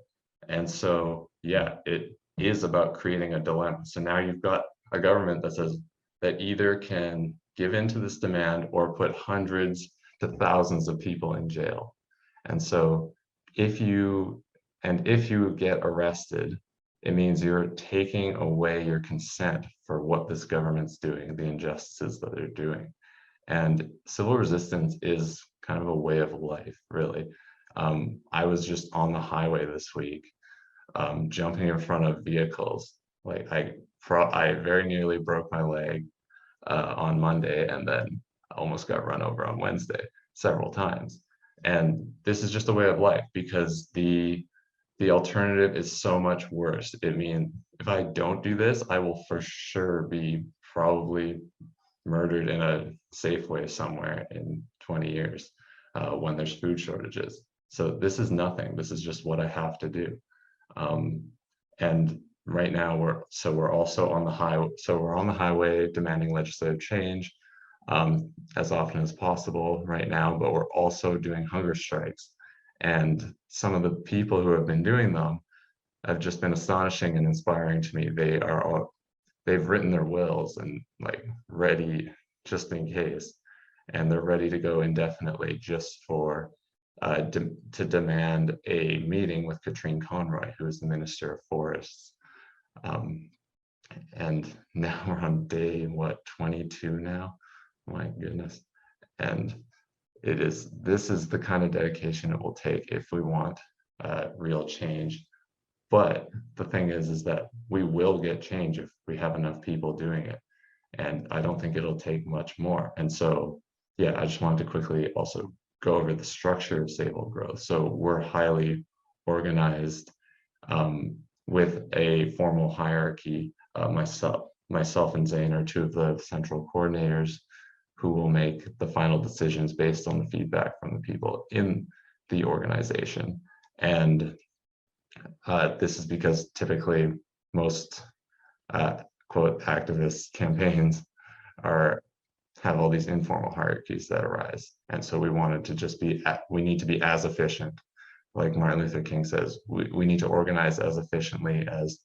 And so, yeah, it is about creating a dilemma. So now you've got a government that says that either can give in to this demand or put hundreds to thousands of people in jail. And so if you get arrested, it means you're taking away your consent for what this government's doing, the injustices that they're doing. And civil resistance is kind of a way of life, really. I was just on the highway this week, jumping in front of vehicles. Like I very nearly broke my leg on Monday, and then almost got run over on Wednesday several times. And this is just a way of life, because the alternative is so much worse. I mean, if I don't do this, I will for sure be probably murdered in a Safeway somewhere in 20 years when there's food shortages. So this is nothing. This is just what I have to do. And right now we're also on the highway. So we're on the highway demanding legislative change as often as possible right now, but we're also doing hunger strikes. And some of the people who have been doing them have just been astonishing and inspiring to me. They've written their wills and like ready just in case, and they're ready to go indefinitely just for to demand a meeting with Katrine Conroy, who is the Minister of Forests. And now we're on day, 22 now? My goodness. And this is the kind of dedication it will take if we want real change. But the thing is that we will get change if we have enough people doing it. And I don't think it'll take much more. And so, yeah, I just wanted to quickly also go over the structure of Save Old Growth. So we're highly organized with a formal hierarchy. Myself and Zane are two of the central coordinators who will make the final decisions based on the feedback from the people in the organization. And this is because typically most quote activist campaigns have all these informal hierarchies that arise. And so we wanted to just we need to be as efficient. Like Martin Luther King says, we need to organize as efficiently as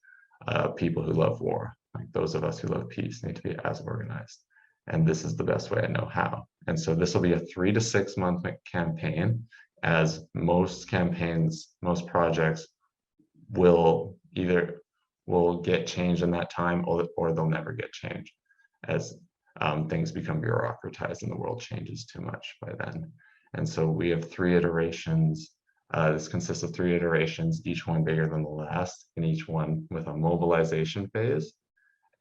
people who love war. Like those of us who love peace need to be as organized. And this is the best way I know how. And so this will be a 3 to 6 month campaign, as most campaigns, most projects will get changed in that time, or they'll never get changed, as things become bureaucratized and the world changes too much by then. And so we have 3 iterations. This consists of 3 iterations, each one bigger than the last, and each one with a mobilization phase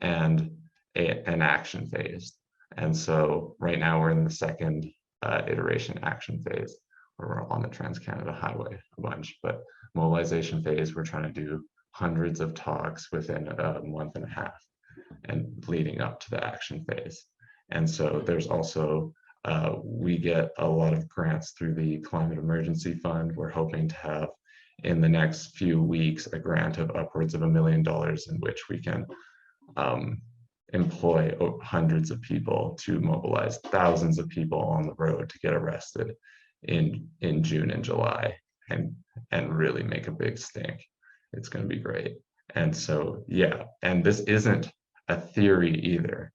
and an action phase. And so right now we're in the second iteration, action phase, where we're on the Trans-Canada Highway a bunch. But mobilization phase, we're trying to do hundreds of talks within a month and a half, and leading up to the action phase. And so there's also, we get a lot of grants through the Climate Emergency Fund. We're hoping to have in the next few weeks a grant of upwards of $1 million in which we can employ hundreds of people to mobilize thousands of people on the road to get arrested in June and July, and really make a big stink. It's going to be great. And so, yeah, and this isn't a theory either.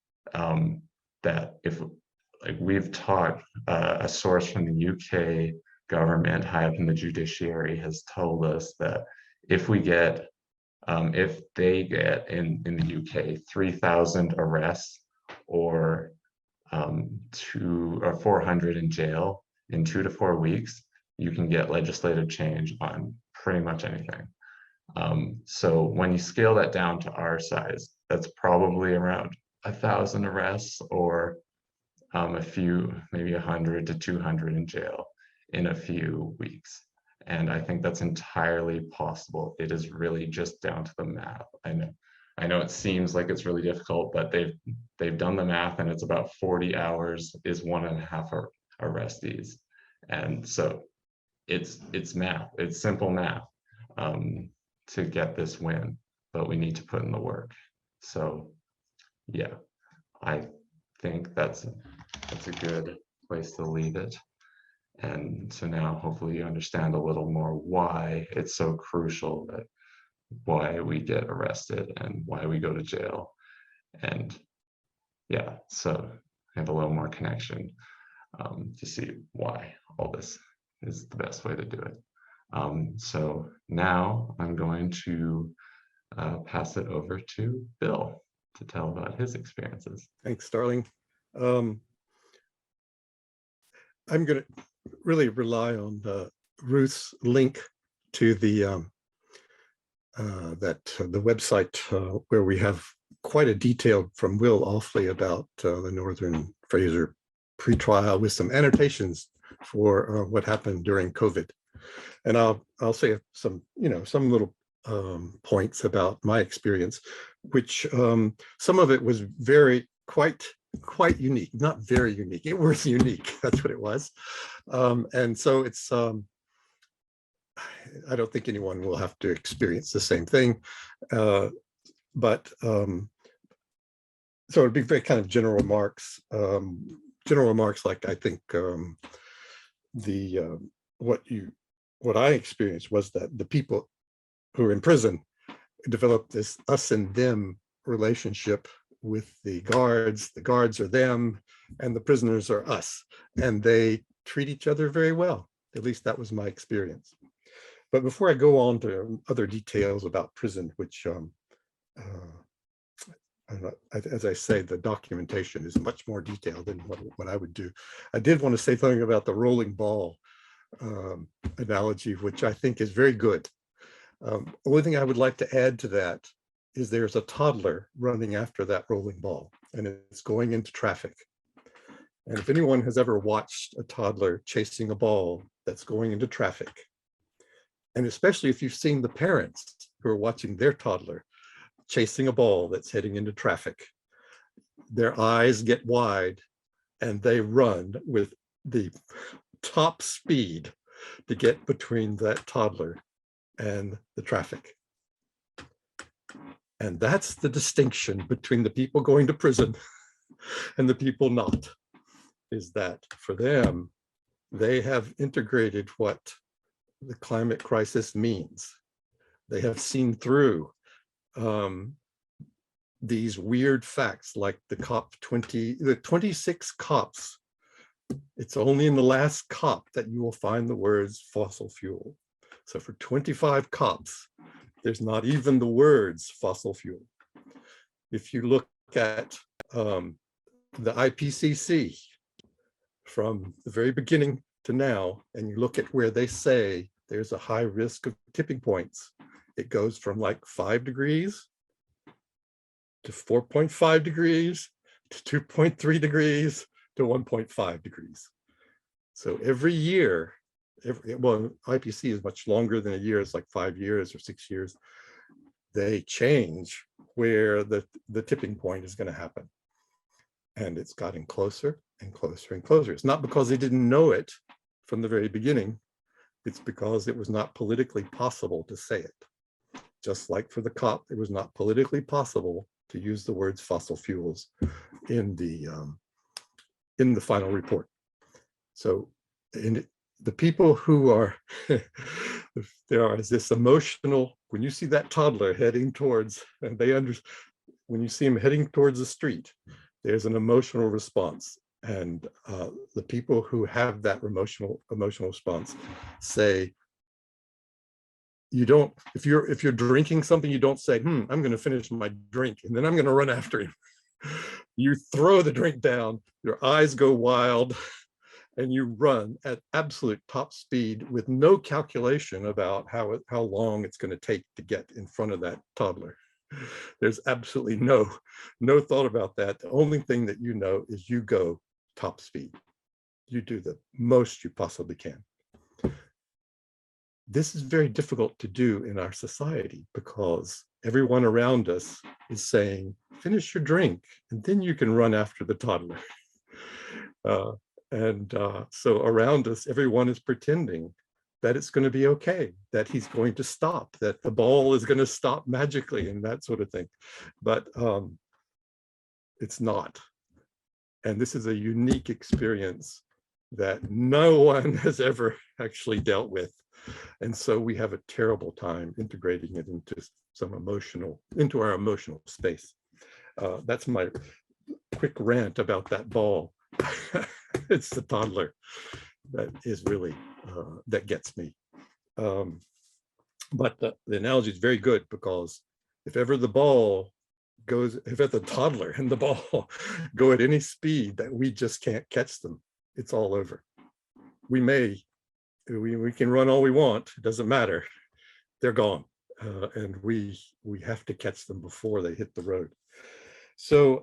That if, like, we've talked, a source from the UK government high up in the judiciary has told us that if they get in the UK 3,000 arrests or 400 in jail in 2 to 4 weeks, you can get legislative change on pretty much anything. So when you scale that down to our size, that's probably around 1,000 arrests or a few, maybe 100 to 200 in jail in a few weeks. And I think that's entirely possible. It is really just down to the math. I know I know it seems like it's really difficult, but they've done the math, and it's about 40 hours is 1.5 arrestees. And so it's math, it's simple math to get this win, but we need to put in the work. So yeah, I think that's a good place to leave it. And so now hopefully you understand a little more why it's so crucial, that why we get arrested and why we go to jail. And yeah, so I have a little more connection to see why all this is the best way to do it. So now I'm going to pass it over to Bill to tell about his experiences. Thanks, Starling. I'm going to really rely on Ruth's link to the the website where we have quite a detailed from Will Offley about the Northern Fraser pretrial with some annotations for what happened during COVID. And I'll say some little points about my experience, which some of it was quite unique, not very unique. It was unique. That's what it was. And so it's, I don't think anyone will have to experience the same thing. But so it'd be very kind of general remarks like I think what I experienced was that the people who are in prison developed this us and them relationship with the guards are them, and the prisoners are us, and they treat each other very well. At least that was my experience. But before I go on to other details about prison, which as I say, the documentation is much more detailed than what I would do. I did want to say something about the rolling ball analogy, which I think is very good. Only thing I would like to add to that is there's a toddler running after that rolling ball, and it's going into traffic. And if anyone has ever watched a toddler chasing a ball that's going into traffic, and especially if you've seen the parents who are watching their toddler chasing a ball that's heading into traffic, their eyes get wide and they run with the top speed to get between that toddler and the traffic. And that's the distinction between the people going to prison and the people not, is that for them, they have integrated what the climate crisis means. They have seen through these weird facts like the 26 cops. It's only in the last cop that you will find the words fossil fuel. So for 25 cops, there's not even the words fossil fuel. If you look at the IPCC from the very beginning to now, and you look at where they say there's a high risk of tipping points, it goes from like 5 degrees to 4.5 degrees to 2.3 degrees to 1.5 degrees. So every year, well, IPC is much longer than a year. It's like 5 years or 6 years. They change where the tipping point is going to happen. And it's gotten closer and closer and closer. It's not because they didn't know it from the very beginning. It's because it was not politically possible to say it. Just like for the COP, it was not politically possible to use the words fossil fuels in the final report. So the people who are, there is this emotional, when you see that toddler heading towards, and when you see him heading towards the street, there's an emotional response. And the people who have that emotional response say, you don't, if you're drinking something, you don't say, I'm going to finish my drink and then I'm going to run after him. You throw the drink down, your eyes go wild, and you run at absolute top speed with no calculation about how long it's going to take to get in front of that toddler. There's absolutely no thought about that. The only thing that you know is you go top speed. You do the most you possibly can. This is very difficult to do in our society because everyone around us is saying, finish your drink, and then you can run after the toddler. So around us, everyone is pretending that it's going to be okay, that he's going to stop, that the ball is going to stop magically and that sort of thing. But it's not. And this is a unique experience that no one has ever actually dealt with. And so we have a terrible time integrating it into our emotional space. That's my quick rant about that ball. It's the toddler that is really, that gets me. But the analogy is very good, because if ever the toddler and the ball go at any speed that we just can't catch them, it's all over. We can run all we want, it doesn't matter. They're gone. And we have to catch them before they hit the road. So,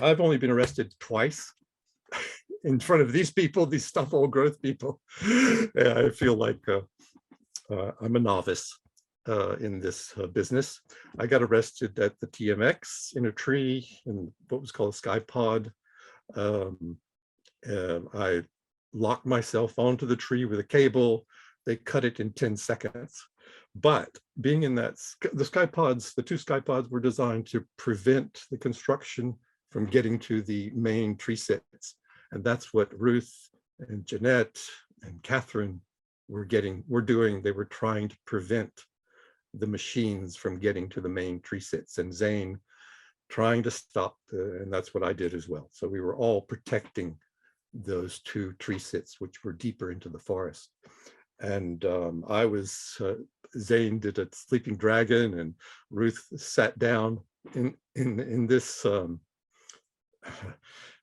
I've only been arrested twice in front of these people, these stuff old growth people. I feel like I'm a novice in this business. I got arrested at the TMX in a tree in what was called a sky pod. I locked myself onto the tree with a cable. They cut it in 10 seconds. But being in that, the two sky pods were designed to prevent the construction from getting to the main tree sits. And that's what Ruth and Janette and Catherine were doing. They were trying to prevent the machines from getting to the main tree sits, and Zane trying to stop, and that's what I did as well. So we were all protecting those two tree sits, which were deeper into the forest. And Zane did a sleeping dragon, and Ruth sat down in this,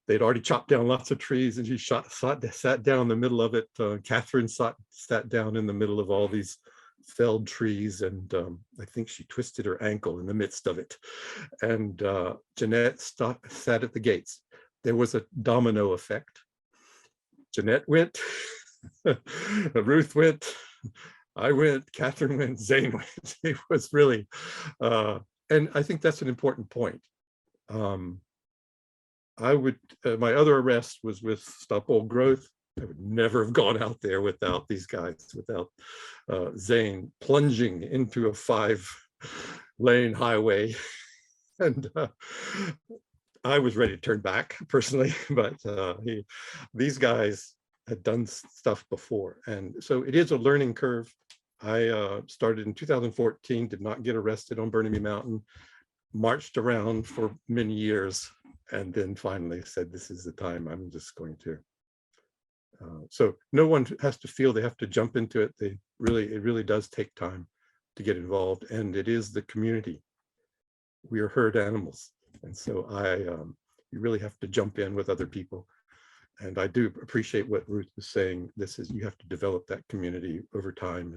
they'd already chopped down lots of trees, and she sat down in the middle of it. Catherine sat down in the middle of all these felled trees, and I think she twisted her ankle in the midst of it. And Janette sat at the gates. There was a domino effect. Janette went, Ruth went, I went, Catherine went, Zane went. It was really, and I think that's an important point. My other arrest was with Stop Old Growth. I would never have gone out there without these guys, without Zane plunging into a 5-lane highway. And I was ready to turn back personally, but these guys had done stuff before. And so it is a learning curve. I started in 2014, did not get arrested on Burnaby Mountain, marched around for many years, and then finally said, this is the time, I'm just going to. So no one has to feel they have to jump into it. It really does take time to get involved, and it is the community. We are herd animals, and so you really have to jump in with other people. And I do appreciate what Ruth was saying. You have to develop that community over time,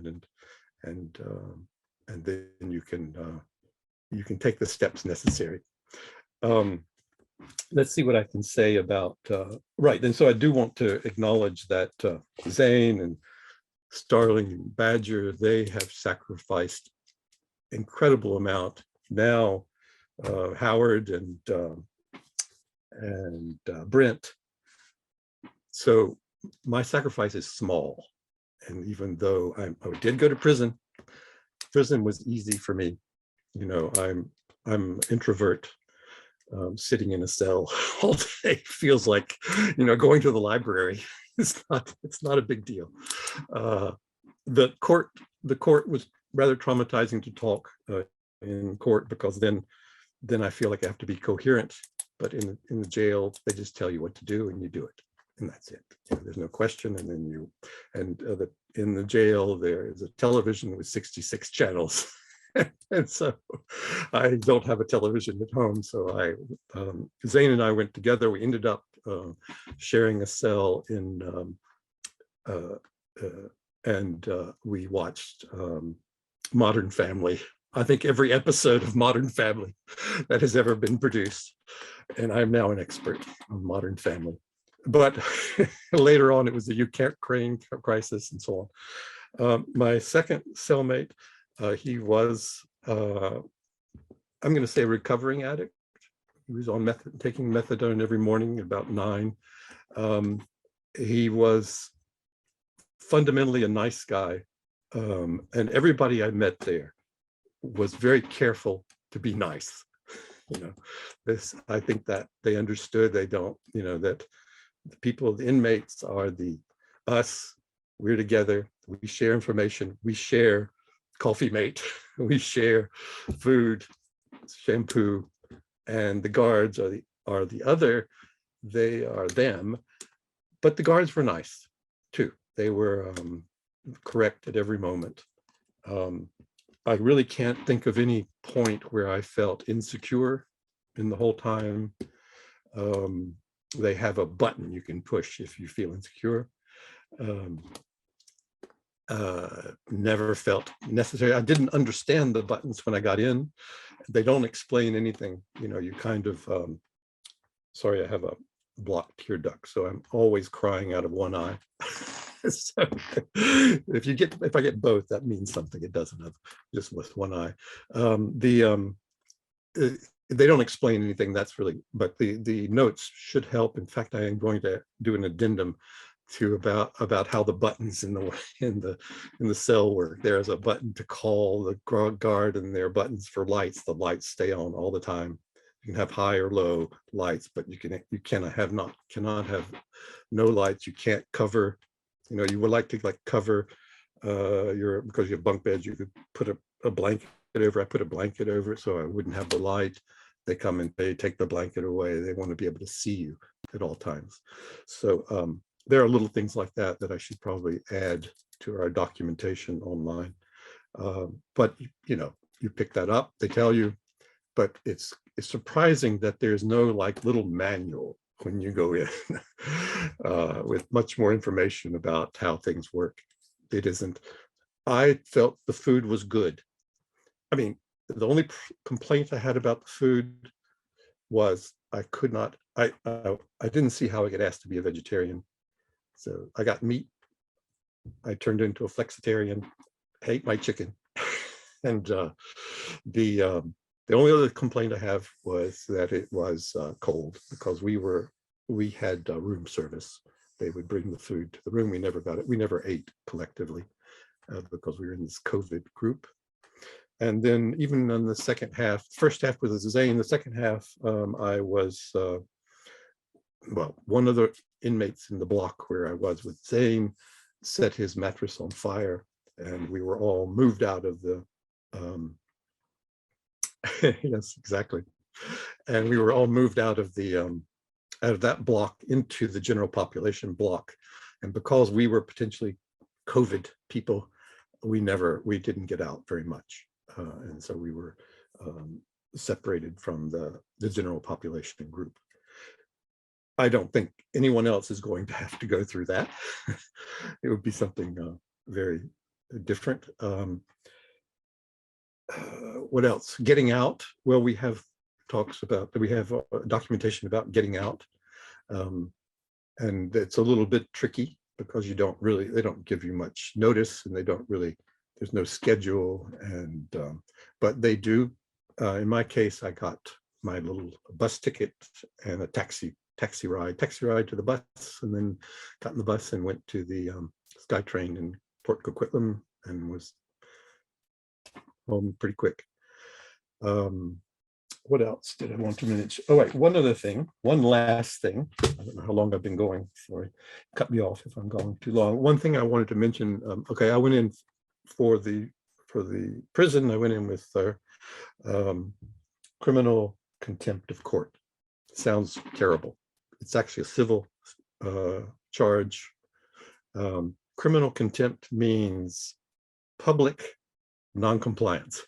and then you can take the steps necessary. Let's see what I can say about, right. And so I do want to acknowledge that Zane and Starling and Badger, they have sacrificed incredible amount. Now, Howard and Brent. So my sacrifice is small. And even though I did go to prison was easy for me. I'm an introvert. Sitting in a cell all day feels like, going to the library. It's not a big deal. The court was rather traumatizing to talk in court, because then I feel like I have to be coherent. But in the jail, they just tell you what to do and you do it, and that's it. There's no question. And then in the jail there is a television with 66 channels. And so I don't have a television at home. So Zane and I went together. We ended up sharing a cell and we watched Modern Family. I think every episode of Modern Family that has ever been produced. And I'm now an expert on Modern Family. But later on, it was the Ukraine crisis and so on. My second cellmate, He was, I'm going to say, a recovering addict. He was on taking methadone every morning about 9. He was fundamentally a nice guy. And everybody I met there was very careful to be nice. You know, I think that they understood, they don't, you know, that the people, the inmates are us, we're together, we share information, we share coffee mate, we share food, shampoo, and the guards are the other, they are them. But the guards were nice too. They were correct at every moment. I really can't think of any point where I felt insecure in the whole time. They have a button you can push if you feel insecure. Never felt necessary. I didn't understand the buttons when I got in. They don't explain anything. You know, you kind of, sorry, I have a blocked tear duct, so I'm always crying out of one eye. So if I get both, that means something. It doesn't have just with one eye. They don't explain anything. That's really, but the notes should help. In fact, I am going to do an addendum to about how the buttons in the cell work. There's a button to call the guard, and there are buttons for lights. The lights stay on all the time. You can have high or low lights, but you cannot have no lights. You can't cover. You know, you would like to cover because you have bunk beds. You could put a blanket over. I put a blanket over it so I wouldn't have the light. They come and they take the blanket away. They want to be able to see you at all times. So there are little things like that I should probably add to our documentation online. But you know, you pick that up. They tell you, but it's surprising that there's no like little manual when you go in with much more information about how things work. It isn't. I felt the food was good. I mean, the only complaint I had about the food was I didn't see how I could ask to be a vegetarian. So I got meat. I turned into a flexitarian, ate my chicken. And the only other complaint I have was that it was cold, because we had room service. They would bring the food to the room. We never got it. We never ate collectively because we were in this COVID group. And then even in the second half, first half was Zane, the second half, I was, well, one of the inmates in the block where I was with Zane set his mattress on fire, and we were all moved out of the, yes, exactly. And we were all moved out of that block into the general population block. And because we were potentially COVID people, we didn't get out very much. And so we were separated from the general population group. I don't think anyone else is going to have to go through that. It would be something very different. What else? Getting out. Well, we have documentation about getting out. And it's a little bit tricky because they don't give you much notice, and there's no schedule, and but they do. In my case, I got my little bus ticket and a taxi ride to the bus, and then got in the bus and went to the SkyTrain in Port Coquitlam and was home pretty quick. What else did I want to mention? Oh, wait, one last thing. I don't know how long I've been going. Sorry, cut me off if I'm going too long. One thing I wanted to mention. Okay, I went in for the prison. I went in with criminal contempt of court. Sounds terrible. It's actually a civil charge. Criminal contempt means public noncompliance.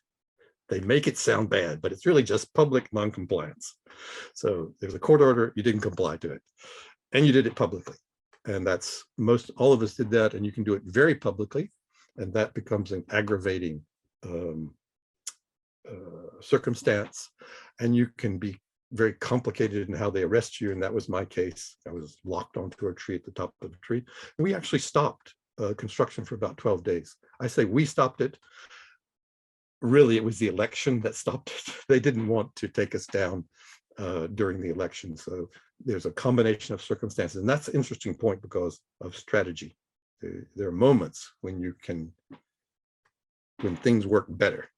They make it sound bad, but it's really just public noncompliance. So there's a court order, you didn't comply to it, and you did it publicly. And that's all of us did that, and you can do it very publicly, and that becomes an aggravating circumstance, and you can be very complicated in how they arrest you. And that was my case. I was locked onto a tree at the top of the tree. And we actually stopped construction for about 12 days. I say we stopped it. really it was the election that stopped it. They didn't want to take us down during the election. So there's a combination of circumstances. And that's an interesting point because of strategy. There are moments when things work better,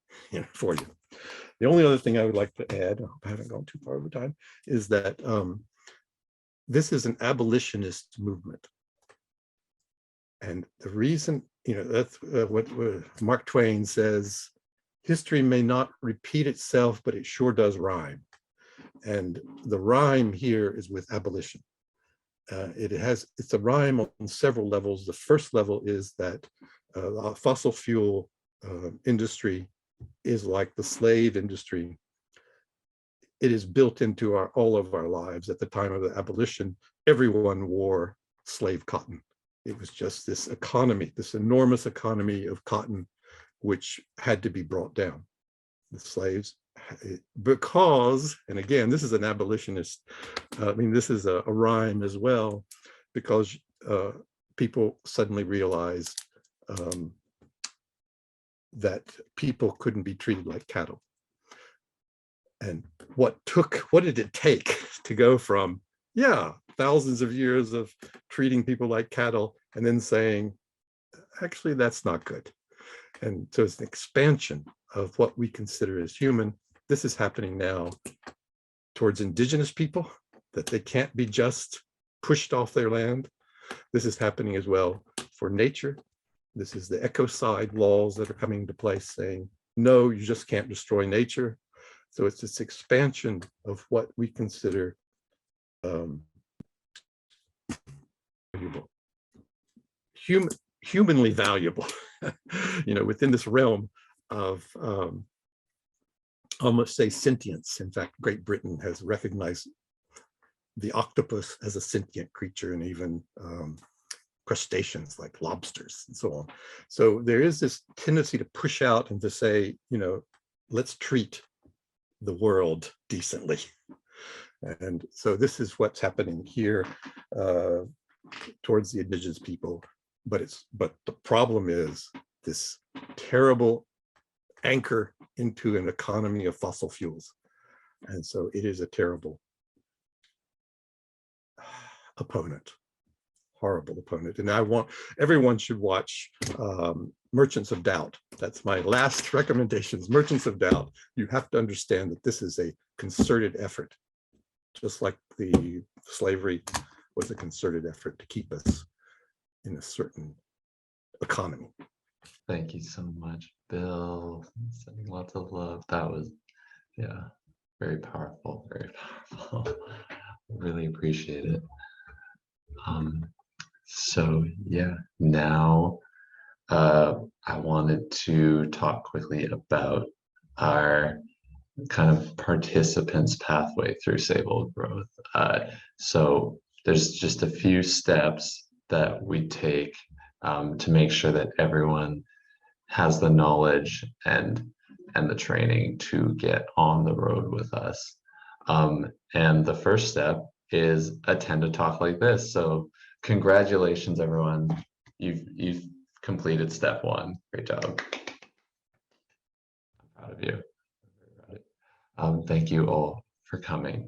for you. The only other thing I would like to add, I hope I haven't gone too far over time, is that this is an abolitionist movement. And the reason, that's what Mark Twain says, history may not repeat itself, but it sure does rhyme. And the rhyme here is with abolition. It's a rhyme on several levels. The first level is that the fossil fuel industry is like the slave industry. It is built into all of our lives. At the time of the abolition, everyone wore slave cotton. It was just this economy, this enormous economy of cotton, which had to be brought down. The slaves, because, and again, this is an abolitionist, this is a rhyme as well, because people suddenly realized that people couldn't be treated like cattle. And what did it take to go from, thousands of years of treating people like cattle and then saying, actually, that's not good. And so it's an expansion of what we consider as human. This is happening now towards indigenous people, that they can't be just pushed off their land. This is happening as well for nature. This is the ecocide laws that are coming into place saying, no, you just can't destroy nature. So it's this expansion of what we consider humanly valuable, within this realm of almost say sentience. In fact, Great Britain has recognized the octopus as a sentient creature, and even crustaceans like lobsters and so on. So there is this tendency to push out and to say, let's treat the world decently. And so this is what's happening here towards the indigenous people. But the problem is this terrible anchor into an economy of fossil fuels. And so it is a terrible opponent, horrible opponent. And everyone should watch Merchants of Doubt. That's my last recommendations, Merchants of Doubt. You have to understand that this is a concerted effort, just like the slavery was a concerted effort to keep us in a certain economy. Thank you so much, Bill. Sending lots of love. That was, very powerful, very powerful. Really appreciate it. Now I wanted to talk quickly about our kind of participants' pathway through Sable Growth. So there's just a few steps that we take to make sure that everyone has the knowledge and the training to get on the road with us. And the first step is attend a talk like this. So congratulations, everyone. You've completed step one. Great job. I'm proud of you. Thank you all for coming.